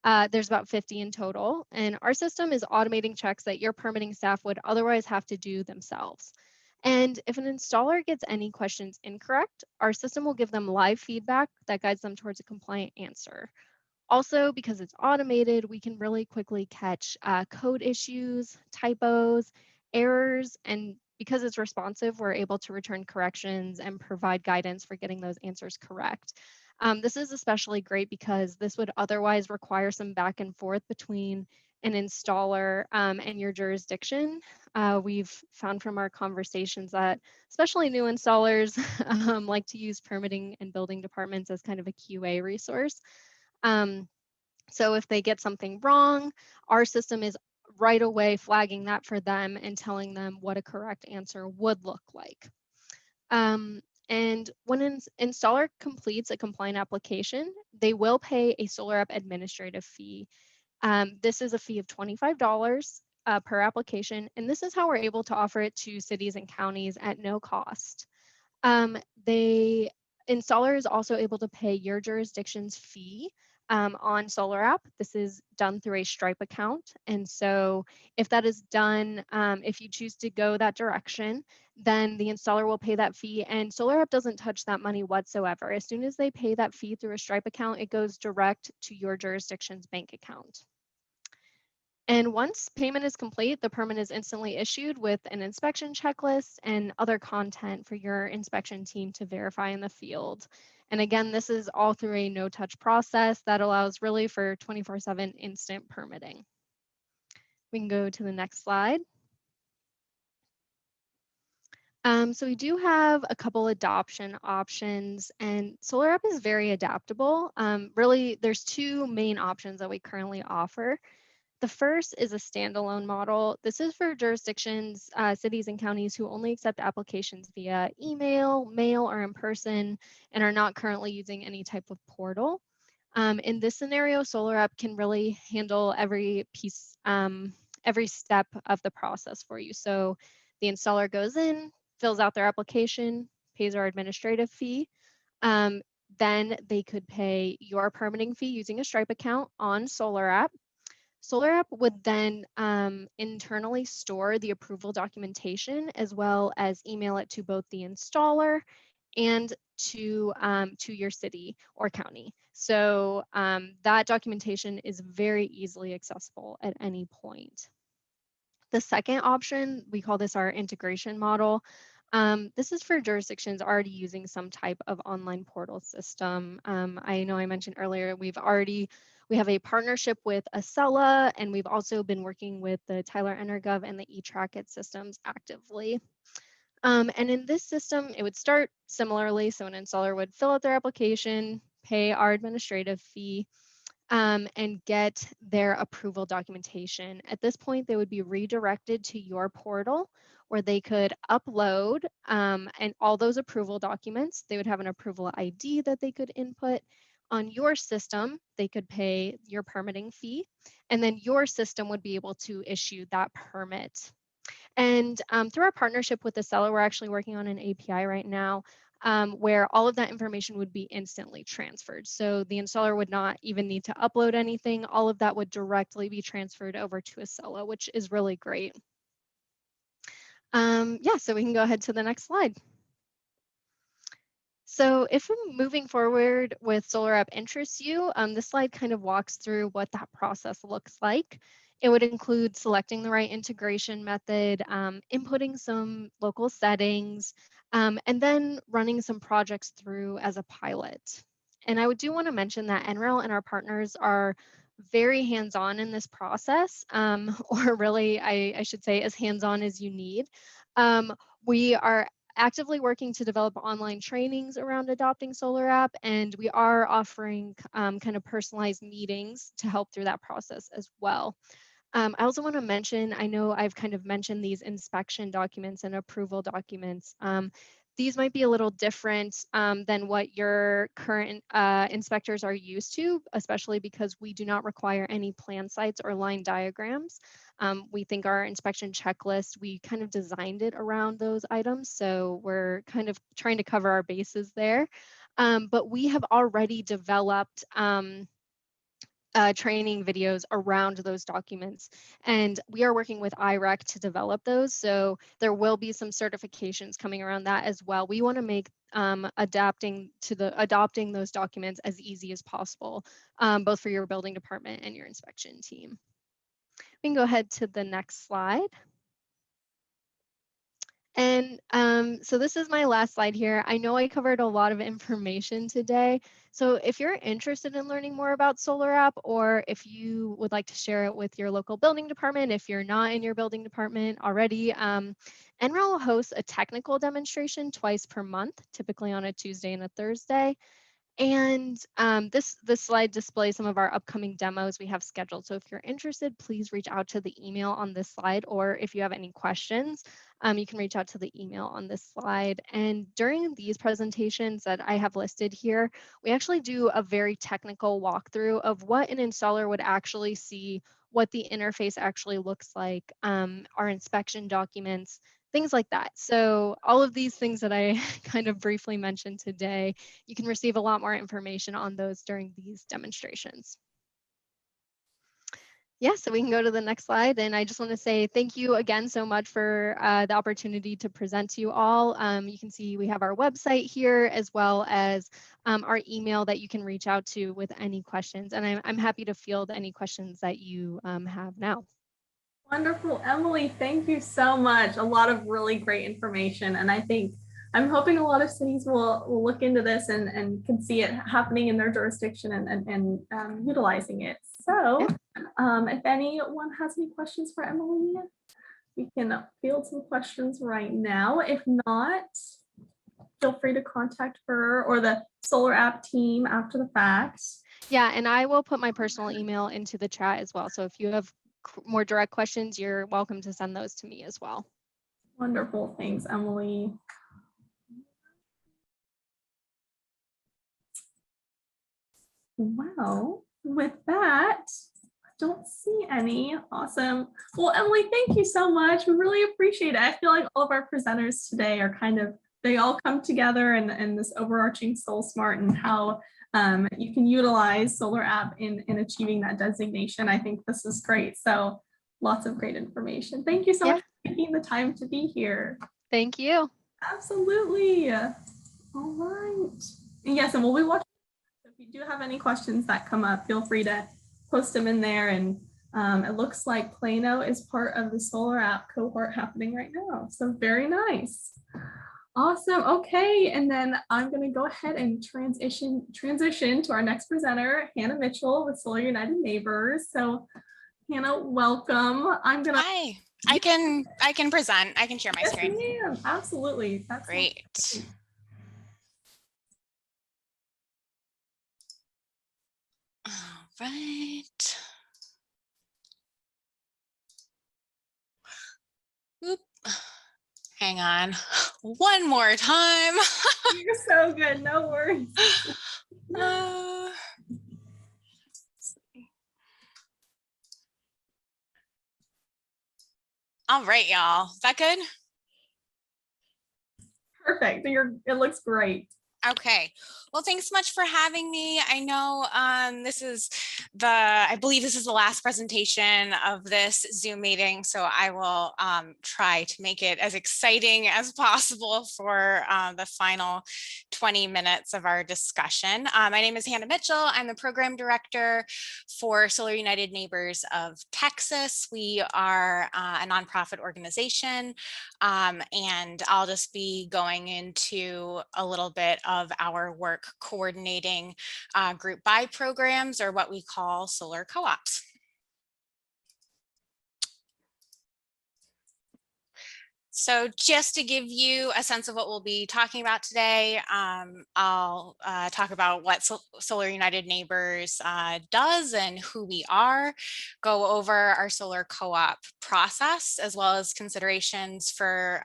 There's about 50 in total, and our system is automating checks that your permitting staff would otherwise have to do themselves. And if an installer gets any questions incorrect, our system will give them live feedback that guides them towards a compliant answer. Also, because it's automated, we can really quickly catch code issues, typos, errors, and because it's responsive, we're able to return corrections and provide guidance for getting those answers correct. This is especially great because this would otherwise require some back and forth between an installer and your jurisdiction. We've found from our conversations that especially new installers like to use permitting and building departments as kind of a QA resource. So if they get something wrong, our system is right away flagging that for them and telling them what a correct answer would look like. And when an installer completes a compliant application, they will pay a Solarup administrative fee. This is a fee of $25 per application, and this is how we're able to offer it to cities and counties at no cost. The installer is also able to pay your jurisdiction's fee on Solarup. This is done through a Stripe account. And so if that is done, if you choose to go that direction, then the installer will pay that fee and Solarup doesn't touch that money whatsoever. As soon as they pay that fee through a Stripe account, it goes direct to your jurisdiction's bank account. And once payment is complete, the permit is instantly issued with an inspection checklist and other content for your inspection team to verify in the field. And again, this is all through a no-touch process that allows really for 24/7 instant permitting. We can go to the next slide. So we do have a couple adoption options, and Solarup is very adaptable. Really, there's two main options that we currently offer. The first is a standalone model. This is for jurisdictions, cities and counties who only accept applications via email, mail, or in person, and are not currently using any type of portal. In this scenario, Solarup can really handle every piece, every step of the process for you. So the installer goes in, fills out their application, pays our administrative fee. Then they could pay your permitting fee using a Stripe account on Solarup. Solarup would then internally store the approval documentation as well as email it to both the installer and to your city or county. So that documentation is very easily accessible at any point. The second option, we call this our integration model. This is for jurisdictions already using some type of online portal system. I know I mentioned earlier, we have a partnership with Acela, and we've also been working with the Tyler Energov and the eTrackit systems actively. And in this system, it would start similarly. So an installer would fill out their application, pay our administrative fee, and get their approval documentation. At this point, they would be redirected to your portal where they could upload and all those approval documents. They would have an approval ID that they could input. On your system, they could pay your permitting fee, and then your system would be able to issue that permit. And through our partnership with Acela, we're actually working on an API right now where all of that information would be instantly transferred. So the installer would not even need to upload anything. All of that would directly be transferred over to Acela, which is really great. Yeah, so we can go ahead to the next slide. So if moving forward with Solarup interests you, this slide kind of walks through what that process looks like. It would include selecting the right integration method, inputting some local settings, and then running some projects through as a pilot. And I do want to mention that NREL and our partners are very hands-on in this process, or really, I should say, as hands-on as you need. We are actively working to develop online trainings around adopting Solarup, and we are offering kind of personalized meetings to help through that process as well. I also want to mention, I know I've kind of mentioned these inspection documents and approval documents. These might be a little different than what your current inspectors are used to, especially because we do not require any plan sites or line diagrams. We think our inspection checklist, we kind of designed it around those items. So we're kind of trying to cover our bases there. But we have already developed training videos around those documents. And we are working with IREC to develop those. So there will be some certifications coming around that as well. We want to make adapting those documents as easy as possible, both for your building department and your inspection team. We can go ahead to the next slide. And so this is my last slide here. I know I covered a lot of information today. So if you're interested in learning more about Solarup, or if you would like to share it with your local building department, if you're not in your building department already, NREL hosts a technical demonstration twice per month, typically on a Tuesday and a Thursday. And this slide displays some of our upcoming demos we have scheduled. So if you're interested, please reach out to the email on this slide, or if you have any questions, you can reach out to the email on this slide. And during these presentations that I have listed here, we actually do a very technical walkthrough of what an installer would actually see, what the interface actually looks like, our inspection documents, things like that. So all of these things that I kind of briefly mentioned today, you can receive a lot more information on those during these demonstrations. Yeah, so we can go to the next slide. And I just want to say thank you again so much for the opportunity to present to you all. You can see we have our website here, as well as our email that you can reach out to with any questions. And I'm happy to field any questions that you have now. Wonderful, Emily, thank you so much. A lot of really great information. And I'm hoping a lot of cities will look into this and can see it happening in their jurisdiction and utilizing it. So if anyone has any questions for Emily, we can field some questions right now. If not, feel free to contact her or the Solarup team after the fact. Yeah, and I will put my personal email into the chat as well. So if you have more direct questions, you're welcome to send those to me as well. Wonderful, thanks, Emily. Well, with that, I don't see any. Awesome. Well, Emily, thank you so much. We really appreciate it. I feel like all of our presenters today are they all come together in this overarching SolSmart and how you can utilize Solarup in achieving that designation. I think this is great. So lots of great information. Thank you so much for taking the time to be here. Thank you. Absolutely. All right. And yes, and we'll be watching. So if you do have any questions that come up, feel free to post them in there. And it looks like Plano is part of the Solarup cohort happening right now. So very nice. Awesome. Okay. And then I'm going to go ahead and transition to our next presenter, Hannah Mitchell with Solar United Neighbors. So Hannah, welcome. Hi, I can present. I can share my screen. Ma'am. Absolutely. That's great. All right. Oop. Hang on one more time. You're so good. No worries. All right, y'all. Is that good? Perfect. It looks great. Okay. Well, thanks so much for having me. I know I believe this is the last presentation of this Zoom meeting, so I will try to make it as exciting as possible for the final 20 minutes of our discussion. My name is Hannah Mitchell. I'm the program director for Solar United Neighbors of Texas. We are a nonprofit organization, and I'll just be going into a little bit of our work coordinating group buy programs, or what we call solar co-ops. So just to give you a sense of what we'll be talking about today, I'll talk about what Solar United Neighbors does and who we are, go over our solar co-op process, as well as considerations for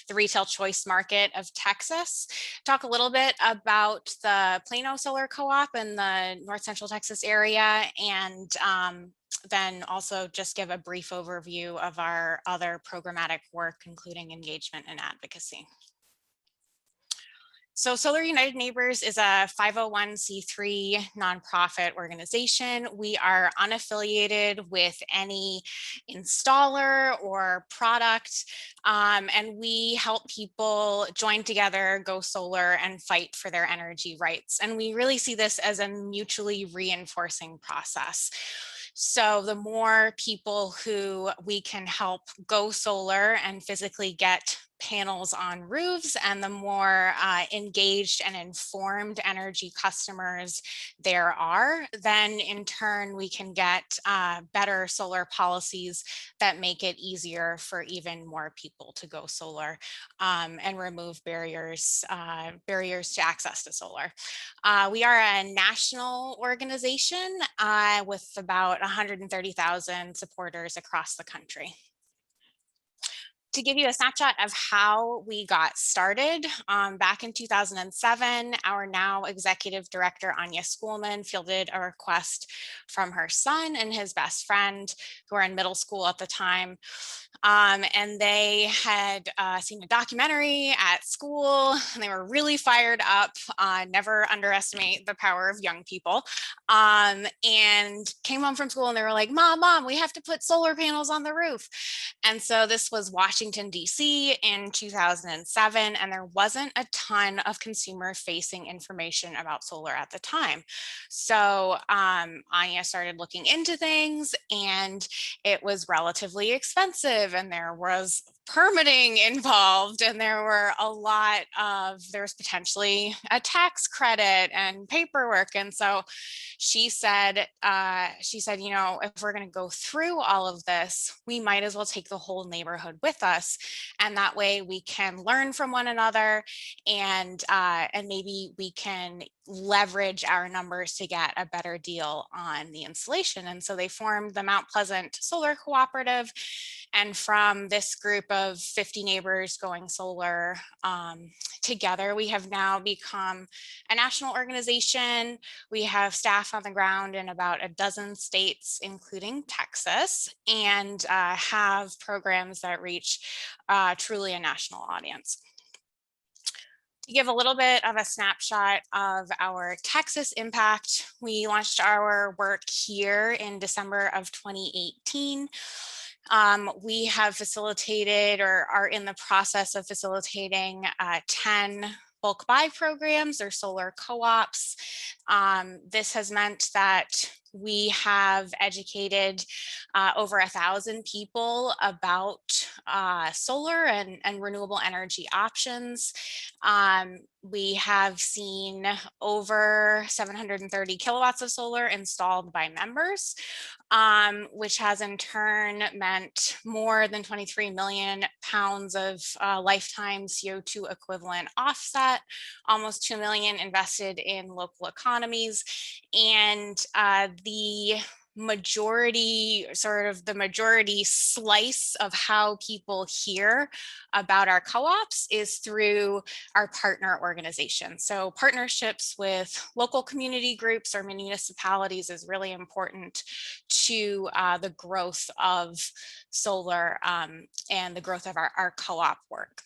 the retail choice market of Texas, talk a little bit about the Plano Solar Co-op in the North Central Texas area, and then also just give a brief overview of our other programmatic work, including engagement and advocacy. So Solar United Neighbors is a 501c3 nonprofit organization. We are unaffiliated with any installer or product, and we help people join together, go solar, and fight for their energy rights. And we really see this as a mutually reinforcing process. So the more people who we can help go solar and physically get panels on roofs, and the more engaged and informed energy customers there are, then in turn we can get better solar policies that make it easier for even more people to go solar and remove barriers to access to solar. We are a national organization with about 130,000 supporters across the country. To give you a snapshot of how we got started, back in 2007, our now executive director, Anya Schoolman, fielded a request from her son and his best friend, who were in middle school at the time. And they had seen a documentary at school, and they were really fired up. Never underestimate the power of young people. And came home from school and they were like, Mom, we have to put solar panels on the roof. And so this was Washington, D.C. in 2007, and there wasn't a ton of consumer-facing information about solar at the time. So Anya started looking into things, and it was relatively expensive, and there was permitting involved, and there was potentially a tax credit and paperwork. And so she said, you know, if we're going to go through all of this, we might as well take the whole neighborhood with us. And that way we can learn from one another, and maybe we can leverage our numbers to get a better deal on the installation. And so they formed the Mount Pleasant Solar Cooperative. And from this group of 50 neighbors going solar together, we have now become a national organization. We have staff on the ground in about a dozen states, including Texas, and have programs that reach truly a national audience. To give a little bit of a snapshot of our Texas impact, we launched our work here in December of 2018. We have facilitated, or are in the process of facilitating, 10 bulk buy programs or solar co-ops. This has meant that we have educated over 1,000 people about solar and renewable energy options. We have seen over 730 kilowatts of solar installed by members, which has in turn meant more than 23 million pounds of lifetime CO2 equivalent offset, almost 2 million invested in local economies, and the majority slice of how people hear about our co-ops is through our partner organizations. So partnerships with local community groups or municipalities is really important to the growth of solar and the growth of our co-op work.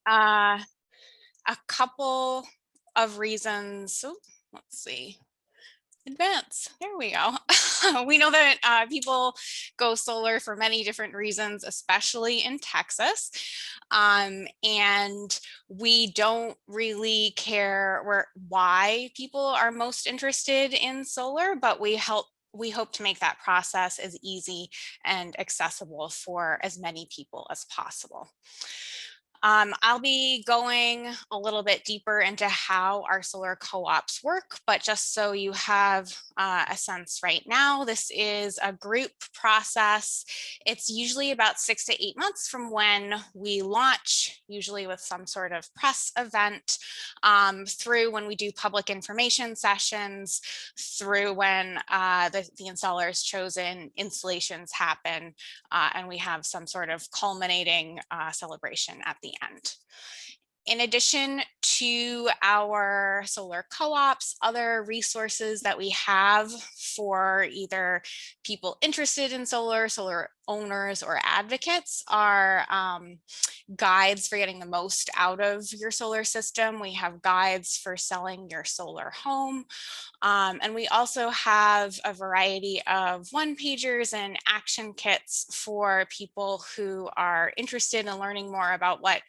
A couple of reasons, let's see. Advance. There we go. We know that people go solar for many different reasons, especially in Texas. And we don't really care why people are most interested in solar, but we hope to make that process as easy and accessible for as many people as possible. I'll be going a little bit deeper into how our solar co-ops work, but just so you have a sense right now, this is a group process. It's usually about 6 to 8 months from when we launch, usually with some sort of press event, through when we do public information sessions, through when the installers chosen installations happen, and we have some sort of culminating celebration at the end. In addition to our solar co-ops, other resources that we have for either people interested in solar, solar owners, or advocates are guides for getting the most out of your solar system. We have guides for selling your solar home. And we also have a variety of one-pagers and action kits for people who are interested in learning more about what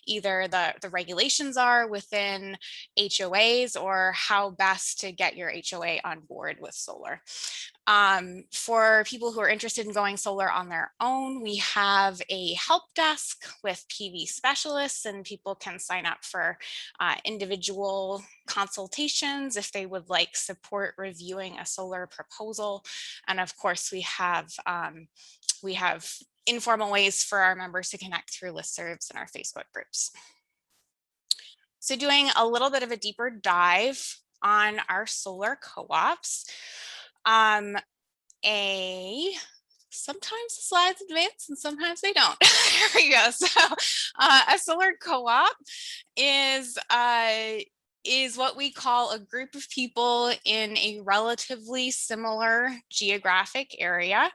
either the regulations are within HOAs or how best to get your HOA on board with solar. For people who are interested in going solar on their own, we have a help desk with PV specialists, and people can sign up for individual consultations if they would like support reviewing a solar proposal. And of course, we have informal ways for our members to connect through listservs and our Facebook groups. So doing a little bit of a deeper dive on our solar co-ops. Sometimes the slides advance and sometimes they don't. Here we go. So a solar co-op is what we call a group of people in a relatively similar geographic area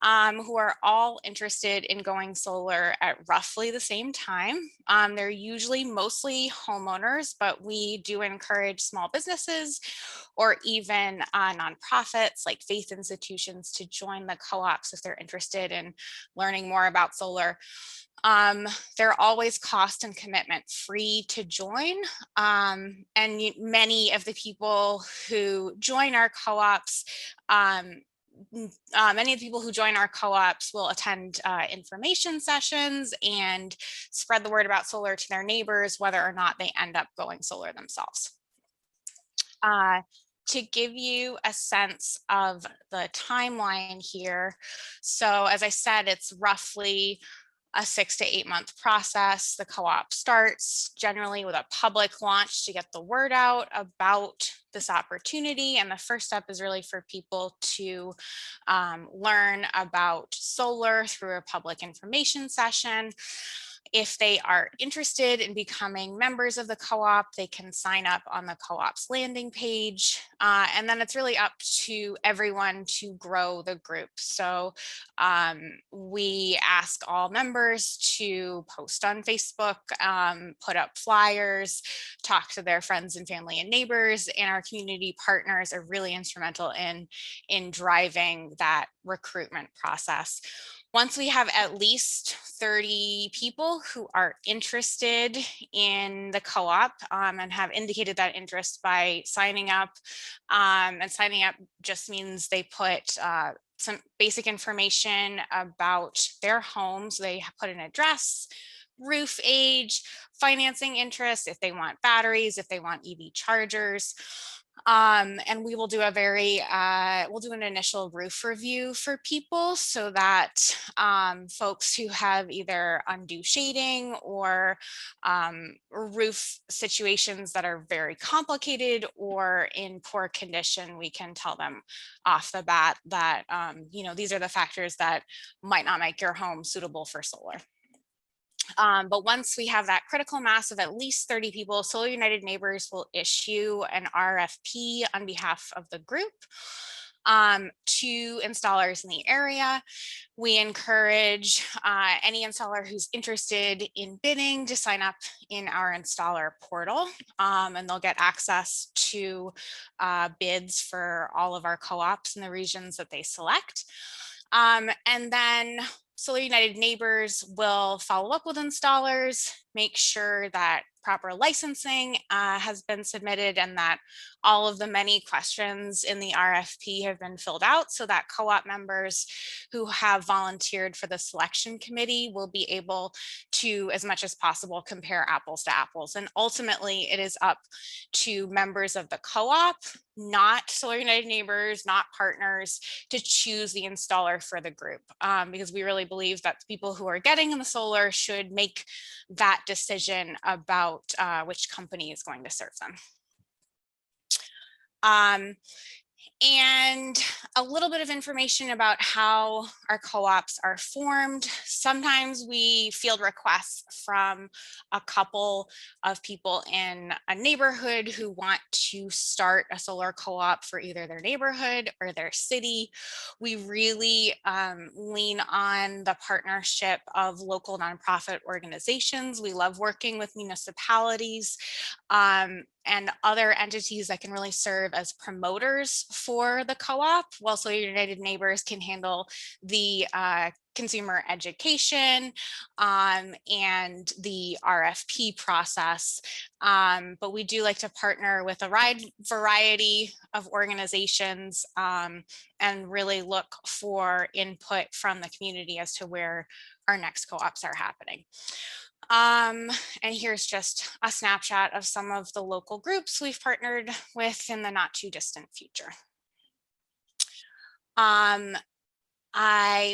who are all interested in going solar at roughly the same time. They're usually mostly homeowners, but we do encourage small businesses or even nonprofits like faith institutions to join the co-ops if they're interested in learning more about solar. They're always cost and commitment free to join. And many of the people who join our co-ops will attend information sessions and spread the word about solar to their neighbors, whether or not they end up going solar themselves. To give you a sense of the timeline here, so as I said, it's roughly a 6 to 8 month process. The co-op starts generally with a public launch to get the word out about this opportunity. And the first step is really for people to learn about solar through a public information session. If they are interested in becoming members of the co-op, they can sign up on the co-op's landing page. And then it's really up to everyone to grow the group. So we ask all members to post on Facebook, put up flyers, talk to their friends and family and neighbors, and our community partners are really instrumental in driving that recruitment process. Once we have at least 30 people who are interested in the co-op and have indicated that interest by signing up, and signing up just means they put some basic information about their homes. They put an address, roof age, financing interest, if they want batteries, if they want EV chargers. And we will do we'll do an initial roof review for people so that folks who have either undue shading or roof situations that are very complicated or in poor condition, we can tell them off the bat that, these are the factors that might not make your home suitable for solar. But once we have that critical mass of at least 30 people, Solar United Neighbors will issue an RFP on behalf of the group to installers in the area. We encourage any installer who's interested in bidding to sign up in our installer portal, and they'll get access to bids for all of our co-ops in the regions that they select. And then Solar United Neighbors will follow up with installers, make sure that proper licensing has been submitted and that all of the many questions in the RFP have been filled out so that co-op members who have volunteered for the selection committee will be able to, as much as possible, compare apples to apples. And ultimately, it is up to members of the co-op, not Solar United Neighbors, not partners, to choose the installer for the group, because we really believe that the people who are getting in the solar should make that decision about which company is going to serve them. And a little bit of information about how our co-ops are formed. Sometimes we field requests from a couple of people in a neighborhood who want to start a solar co-op for either their neighborhood or their city. We really lean on the partnership of local nonprofit organizations. We love working with municipalities and other entities that can really serve as promoters for the co-op, while Solar United Neighbors can handle the consumer education and the RFP process. But we do like to partner with a wide variety of organizations and really look for input from the community as to where our next co-ops are happening. And here's just a snapshot of some of the local groups we've partnered with in the not too distant future. I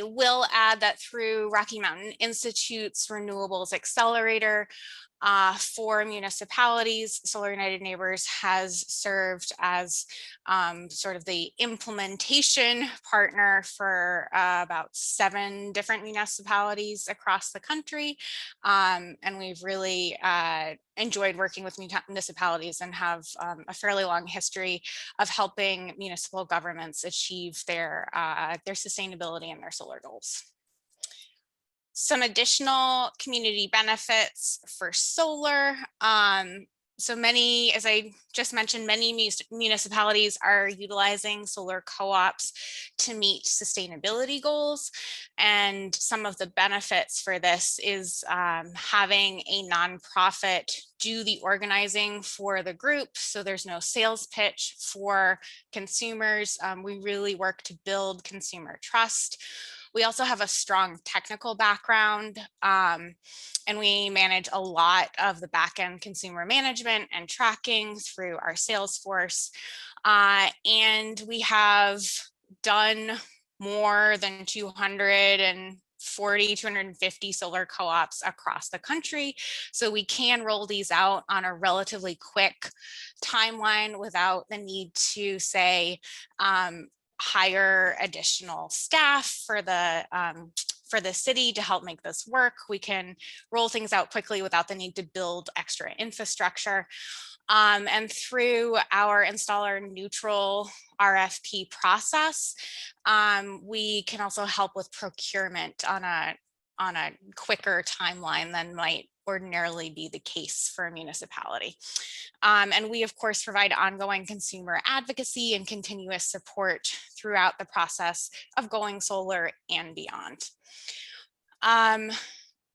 will add that through Rocky Mountain Institute's Renewables Accelerator for municipalities, Solar United Neighbors has served as sort of the implementation partner for about 7 different municipalities across the country. And we've really enjoyed working with municipalities and have a fairly long history of helping municipal governments achieve their sustainability and their solar goals. Some additional community benefits for solar. So many, as I just mentioned, many municipalities are utilizing solar co-ops to meet sustainability goals. And some of the benefits for this is having a nonprofit do the organizing for the group. So there's no sales pitch for consumers. We really work to build consumer trust. We also have a strong technical background, and we manage a lot of the back-end consumer management and tracking through our sales force. And we have done more than 250 solar co-ops across the country. So we can roll these out on a relatively quick timeline without the need to, say, hire additional staff for the city to help make this work. We can roll things out quickly without the need to build extra infrastructure. And through our installer neutral RFP process, we can also help with procurement on a quicker timeline than might ordinarily be the case for a municipality. And we, of course, provide ongoing consumer advocacy and continuous support throughout the process of going solar and beyond.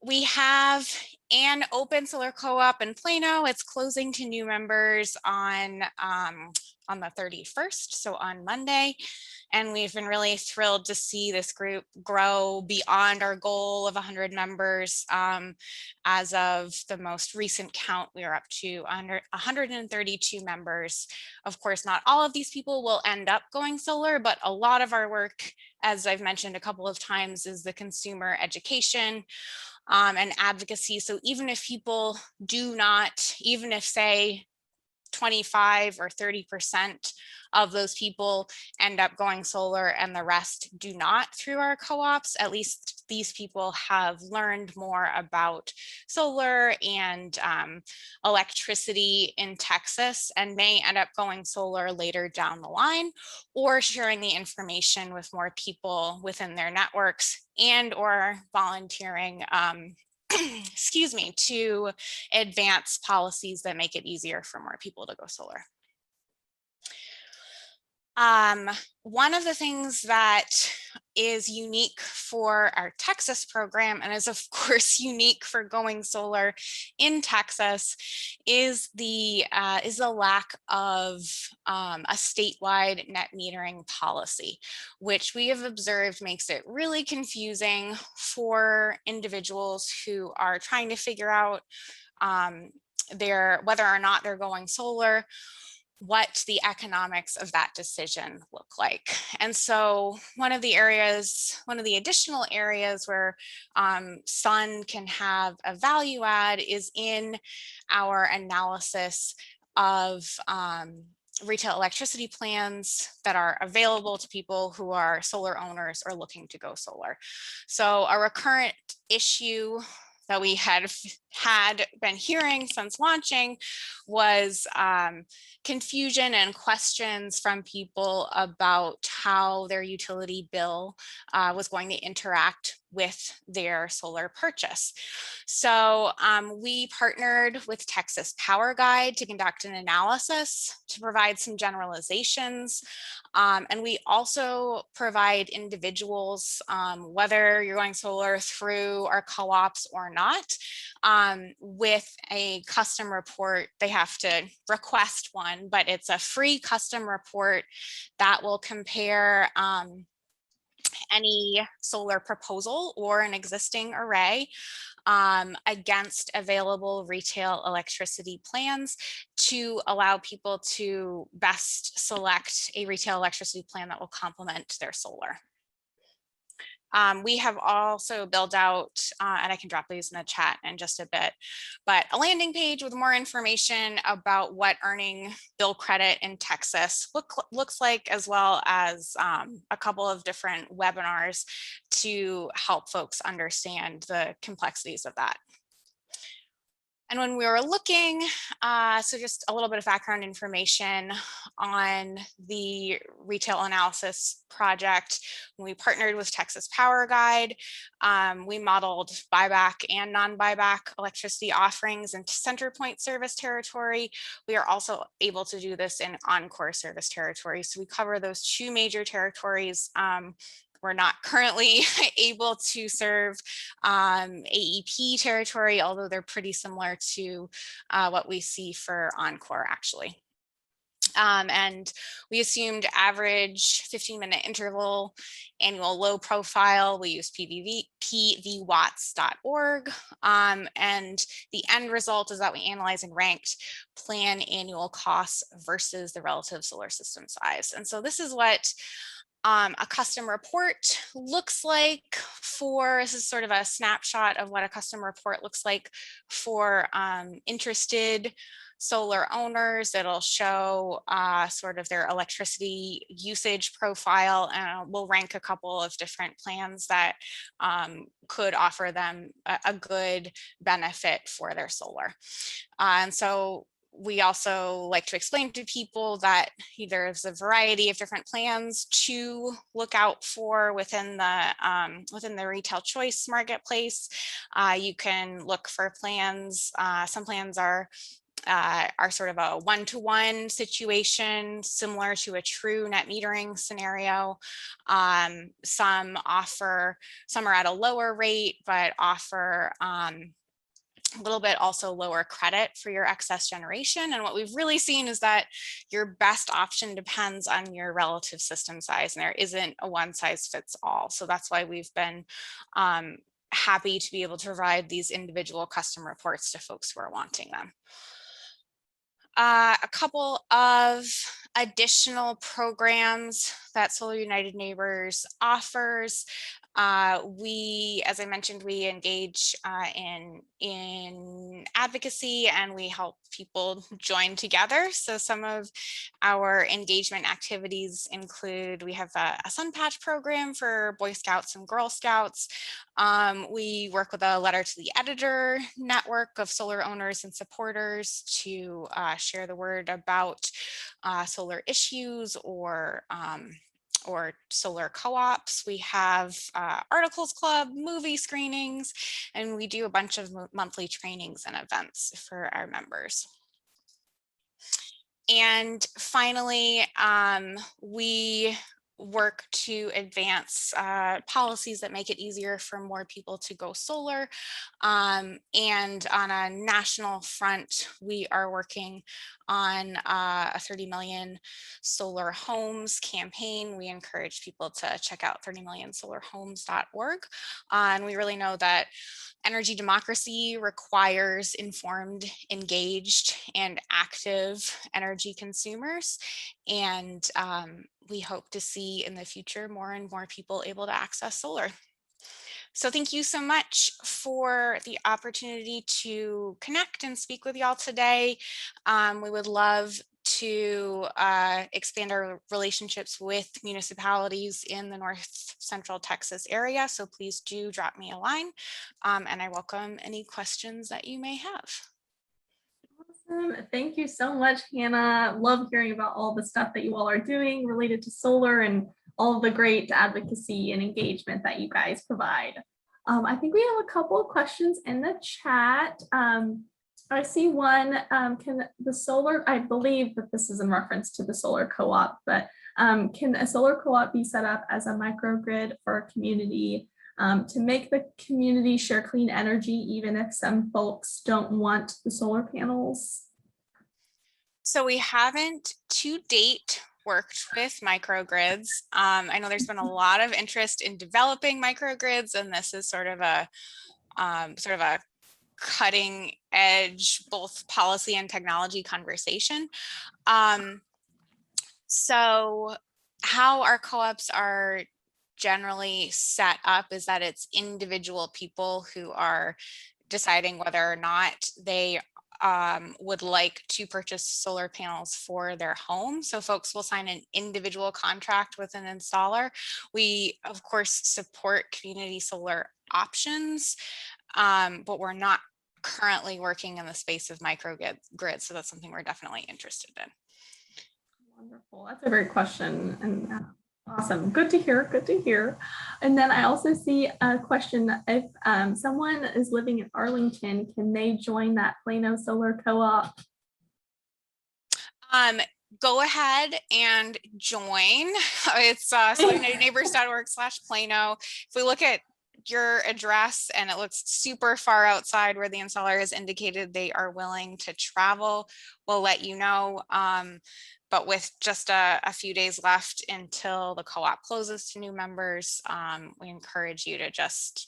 We have an open solar co-op in Plano. It's closing to new members on the 31st, so on Monday. And we've been really thrilled to see this group grow beyond our goal of 100 members. As of the most recent count, we are up to 132 members. Of course, not all of these people will end up going solar, but a lot of our work, as I've mentioned a couple of times, is the consumer education and advocacy. So even if people do not, even if, say, 25 or 30% of those people end up going solar and the rest do not through our co-ops, at least these people have learned more about solar and electricity in Texas and may end up going solar later down the line, or sharing the information with more people within their networks and or volunteering excuse me, to advance policies that make it easier for more people to go solar. One of the things that is unique for our Texas program, and is of course unique for going solar in Texas, is the lack of a statewide net metering policy, which we have observed makes it really confusing for individuals who are trying to figure out whether or not they're going solar, what the economics of that decision look like. And so one of the additional areas where sun can have a value add is in our analysis of retail electricity plans that are available to people who are solar owners or looking to go solar. So a recurrent issue that we had been hearing since launching was confusion and questions from people about how their utility bill was going to interact with their solar purchase. So we partnered with Texas Power Guide to conduct an analysis to provide some generalizations. And we also provide individuals, whether you're going solar through our co-ops or not, with a custom report. They have to request one, but it's a free custom report that will compare any solar proposal or an existing array against available retail electricity plans to allow people to best select a retail electricity plan that will complement their solar. We have also built out, and I can drop these in the chat in just a bit, but a landing page with more information about what earning bill credit in Texas looks like, as well as a couple of different webinars to help folks understand the complexities of that. And when we were looking, so just a little bit of background information on the retail analysis project, when we partnered with Texas Power Guide, we modeled buyback and non-buyback electricity offerings into center point service territory. We are also able to do this in encore service territory. So we cover those two major territories. We're not currently able to serve AEP territory, although they're pretty similar to what we see for Encore, actually. And we assumed average 15-minute interval, annual low profile. We use pvwatts.org. And the end result is that we analyze and ranked plan annual costs versus the relative solar system size. And so this is what a custom report looks like this is sort of a snapshot of what a custom report looks like for interested solar owners. It'll show sort of their electricity usage profile, and we'll rank a couple of different plans that could offer them a good benefit for their solar. And so we also like to explain to people that there's a variety of different plans to look out for within the retail choice marketplace. You can look for plans. Some plans are sort of a one-to-one situation, similar to a true net metering scenario. Some are at a lower rate, but offer a little bit also lower credit for your excess generation. And what we've really seen is that your best option depends on your relative system size, and there isn't a one size fits all. So that's why we've been happy to be able to provide these individual custom reports to folks who are wanting them. A couple of additional programs that Solar United Neighbors offers. As I mentioned, we engage in advocacy, and we help people join together. So some of our engagement activities include, we have a sun patch program for Boy Scouts and Girl Scouts. We work with a letter to the editor network of solar owners and supporters to share the word about solar issues or solar co-ops. We have articles club, movie screenings, and we do a bunch of monthly trainings and events for our members. And finally, we work to advance policies that make it easier for more people to go solar. And on a national front, we are working on a 30 million solar homes campaign. We encourage people to check out 30millionsolarhomes.org. And we really know that energy democracy requires informed, engaged, and active energy consumers. And we hope to see in the future more and more people able to access solar. So thank you so much for the opportunity to connect and speak with y'all today. We would love to expand our relationships with municipalities in the North Central Texas area. So please do drop me a line, and I welcome any questions that you may have. Awesome. Thank you so much, Hannah. Love hearing about all the stuff that you all are doing related to solar and all of the great advocacy and engagement that you guys provide. I think we have a couple of questions in the chat. I see one, can the solar, I believe that this is in reference to the solar co-op, but can a solar co-op be set up as a microgrid for a community to make the community share clean energy, even if some folks don't want the solar panels? So we haven't to date worked with microgrids. I know there's been a lot of interest in developing microgrids, and this is sort of a cutting edge, both policy and technology conversation. So how our co-ops are generally set up is that it's individual people who are deciding whether or not they would like to purchase solar panels for their home. So folks will sign an individual contract with an installer. We, of course, support community solar options, but we're not currently working in the space of microgrids. So that's something we're definitely interested in. Wonderful. That's a great question. And awesome. Good to hear. Good to hear. And then I also see a question. If someone is living in Arlington, can they join that Plano Solar Co-op? Go ahead and join. It's solidneighbors.org/Plano. If we look at your address and it looks super far outside where the installer has indicated they are willing to travel, we'll let you know. But with just a few days left until the co-op closes to new members, we encourage you to just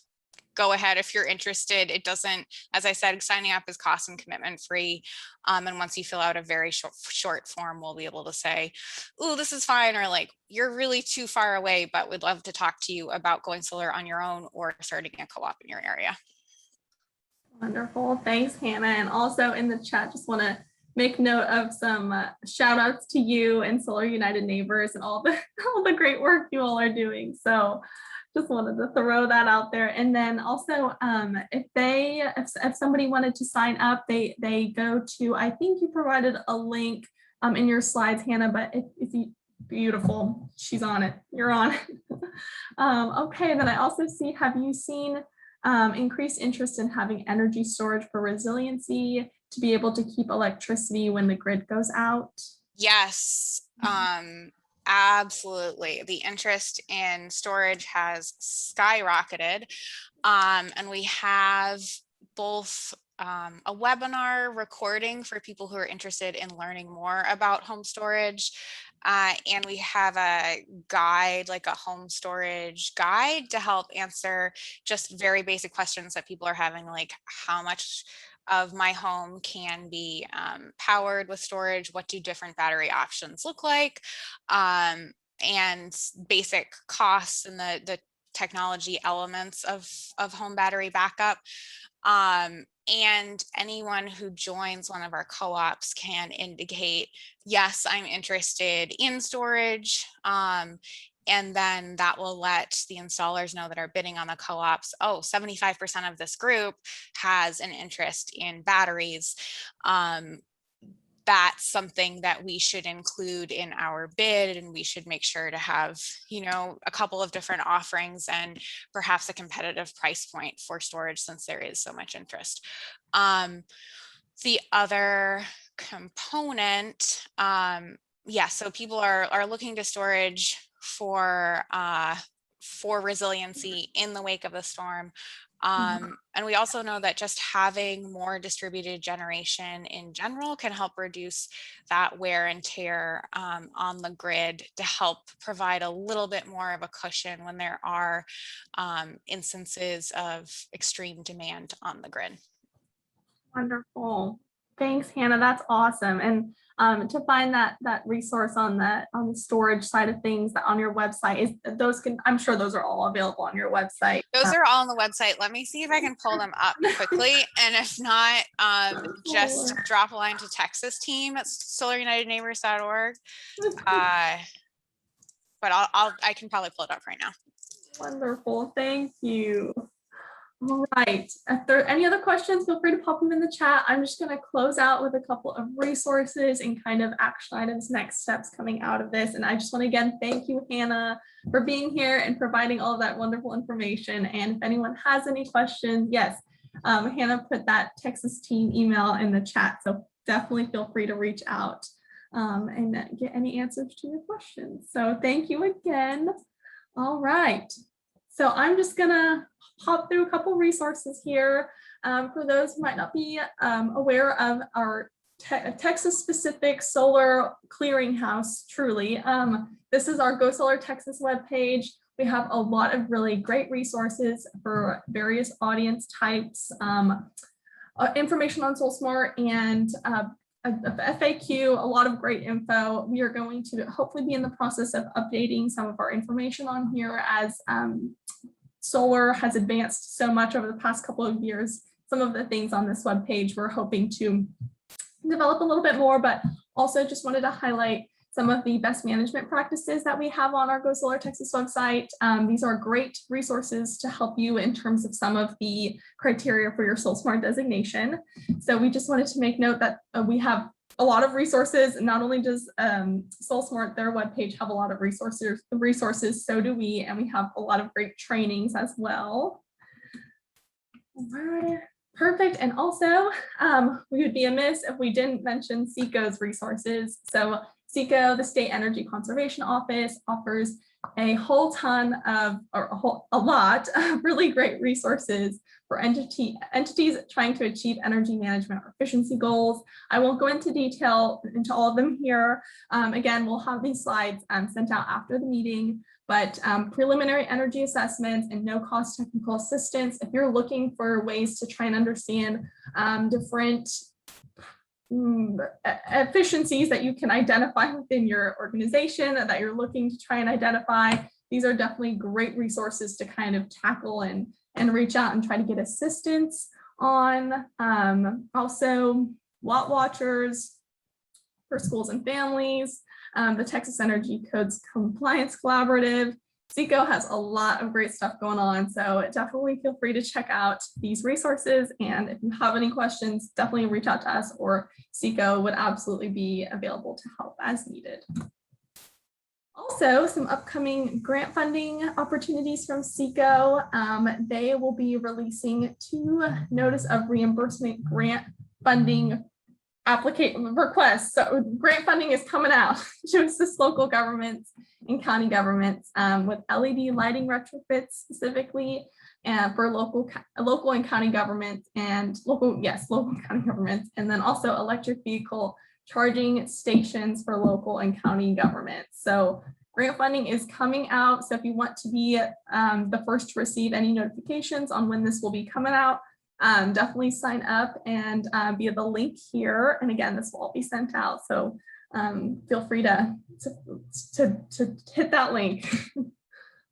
go ahead if you're interested. It doesn't, as I said, signing up is cost and commitment free. And once you fill out a very short form, we'll be able to say, oh, this is fine, or like, you're really too far away, but we'd love to talk to you about going solar on your own or starting a co-op in your area. Wonderful. Thanks, Hannah. And also in the chat, just want to make note of some shout outs to you and Solar United Neighbors and all the great work you all are doing. So just wanted to throw that out there. And then also if somebody wanted to sign up, they go to, I think you provided a link in your slides, Hannah, but if you, beautiful, she's on it, you're on it. Okay, and then I also see, have you seen increased interest in having energy storage for resiliency to be able to keep electricity when the grid goes out? Yes, absolutely. The interest in storage has skyrocketed. And we have both a webinar recording for people who are interested in learning more about home storage. And we have a guide, like a home storage guide, to help answer just very basic questions that people are having, like how much of my home can be powered with storage, what do different battery options look like, and basic costs and the technology elements of home battery backup. And anyone who joins one of our co-ops can indicate, yes, I'm interested in storage. And then that will let the installers know that are bidding on the co-ops, oh, 75% of this group has an interest in batteries. That's something that we should include in our bid, and we should make sure to have, a couple of different offerings and perhaps a competitive price point for storage, since there is so much interest. The other component, yeah, so people are looking to storage for resiliency in the wake of the storm. And we also know that just having more distributed generation in general can help reduce that wear and tear on the grid, to help provide a little bit more of a cushion when there are instances of extreme demand on the grid. Wonderful. Thanks, Hannah. That's awesome. And to find that resource on the storage side of things on your website, I'm sure those are all available on your website. Those are all on the website. Let me see if I can pull them up quickly. And if not, just drop a line to Texas team at solarunitedneighbors.org. But I can probably pull it up right now. Wonderful. Thank you. All right. If there are any other questions, feel free to pop them in the chat. I'm just going to close out with a couple of resources and kind of action items, next steps coming out of this. And I just want to again thank you, Hannah, for being here and providing all of that wonderful information. And if anyone has any questions, yes, Hannah put that Texas team email in the chat. So definitely feel free to reach out and get any answers to your questions. So thank you again. All right. So I'm just gonna hop through a couple resources here for those who might not be aware of our Texas-specific solar clearinghouse. Truly, this is our Go Solar Texas webpage. We have a lot of really great resources for various audience types, information on SolSmart, and a FAQ, a lot of great info. We are going to hopefully be in the process of updating some of our information on here as solar has advanced so much over the past couple of years. Some of the things on this webpage we're hoping to develop a little bit more, but also just wanted to highlight some of the best management practices that we have on our Go Solar Texas website. These are great resources to help you in terms of some of the criteria for your SolSmart designation. So we just wanted to make note that we have a lot of resources. Not only does SolSmart, their webpage, have a lot of resources, so do we, and we have a lot of great trainings as well. All right. Perfect. And also, we would be amiss if we didn't mention CECO's resources. So CECO, the State Energy Conservation Office, offers a whole ton of, or a lot of really great resources for entities trying to achieve energy management or efficiency goals. I won't go into detail into all of them here. Again, we'll have these slides sent out after the meeting, but preliminary energy assessments and no-cost technical assistance, if you're looking for ways to try and understand different efficiencies that you can identify within your organization that you're looking to try and identify, these are definitely great resources to kind of tackle and reach out and try to get assistance on. Also, Watt Watchers for schools and families, the Texas Energy Codes Compliance Collaborative. CECO has a lot of great stuff going on, so definitely feel free to check out these resources. And if you have any questions, definitely reach out to us, or CECO would absolutely be available to help as needed. Also, some upcoming grant funding opportunities from CECO. They will be releasing 2 notice of reimbursement grant funding application requests. So grant funding is coming out to assist local governments and county governments with LED lighting retrofits specifically, and for local and county governments and local county governments, and then also electric vehicle charging stations for local and county governments. So grant funding is coming out. So if you want to be the first to receive any notifications on when this will be coming out, definitely sign up and via the link here. And again, this will all be sent out. So feel free to hit that link.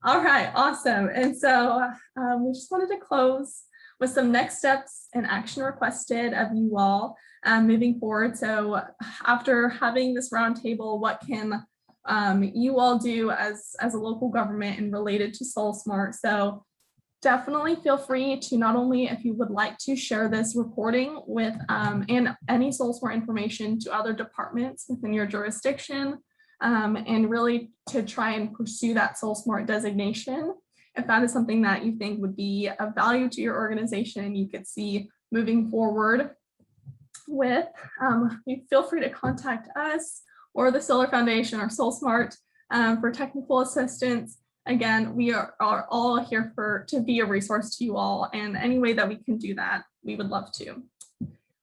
All right, awesome. And so we just wanted to close with some next steps and action requested of you all moving forward. So after having this roundtable, what can you all do as a local government and related to SolSmart? So definitely feel free to, not only if you would like to share this recording with and any SolSmart information to other departments within your jurisdiction, and really to try and pursue that SolSmart designation. If that is something that you think would be of value to your organization and you could see moving forward, with, you feel free to contact us or the Solar Foundation or SolSmart for technical assistance. Again, we are all here to be a resource to you all, and any way that we can do that, we would love to.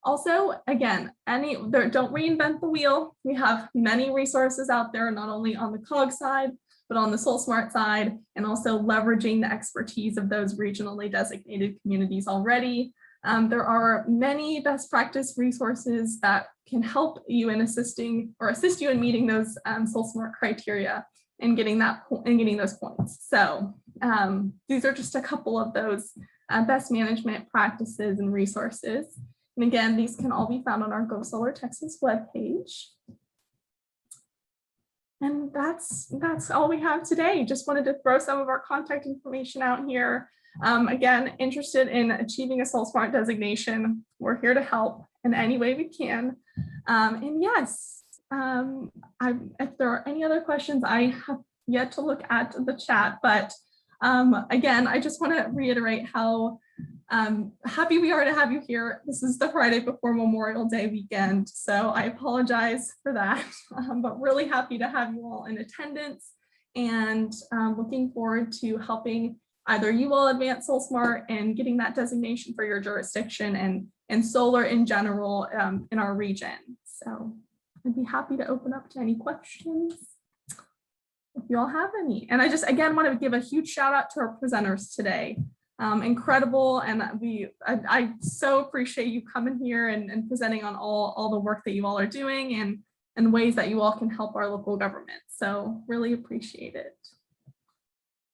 Also, again, don't reinvent the wheel. We have many resources out there, not only on the COG side, but on the SolSmart side, and also leveraging the expertise of those regionally designated communities already. There are many best practice resources that can help you in assist you in meeting those SolSmart criteria and getting those points. So these are just a couple of those best management practices and resources. And again, these can all be found on our Go Solar Texas webpage. And that's all we have today. Just wanted to throw some of our contact information out here. Again, interested in achieving a SolSmart designation, we're here to help in any way we can. And yes, if there are any other questions, I have yet to look at the chat, but again, I just want to reiterate how happy we are to have you here. This is the Friday before Memorial Day weekend, so I apologize for that, but really happy to have you all in attendance, and looking forward to helping either you all advance SolSmart and getting that designation for your jurisdiction and solar in general in our region. So I'd be happy to open up to any questions if you all have any. And I just, again, want to give a huge shout out to our presenters today. Incredible, and I so appreciate you coming here and presenting on all the work that you all are doing and ways that you all can help our local government. So really appreciate it.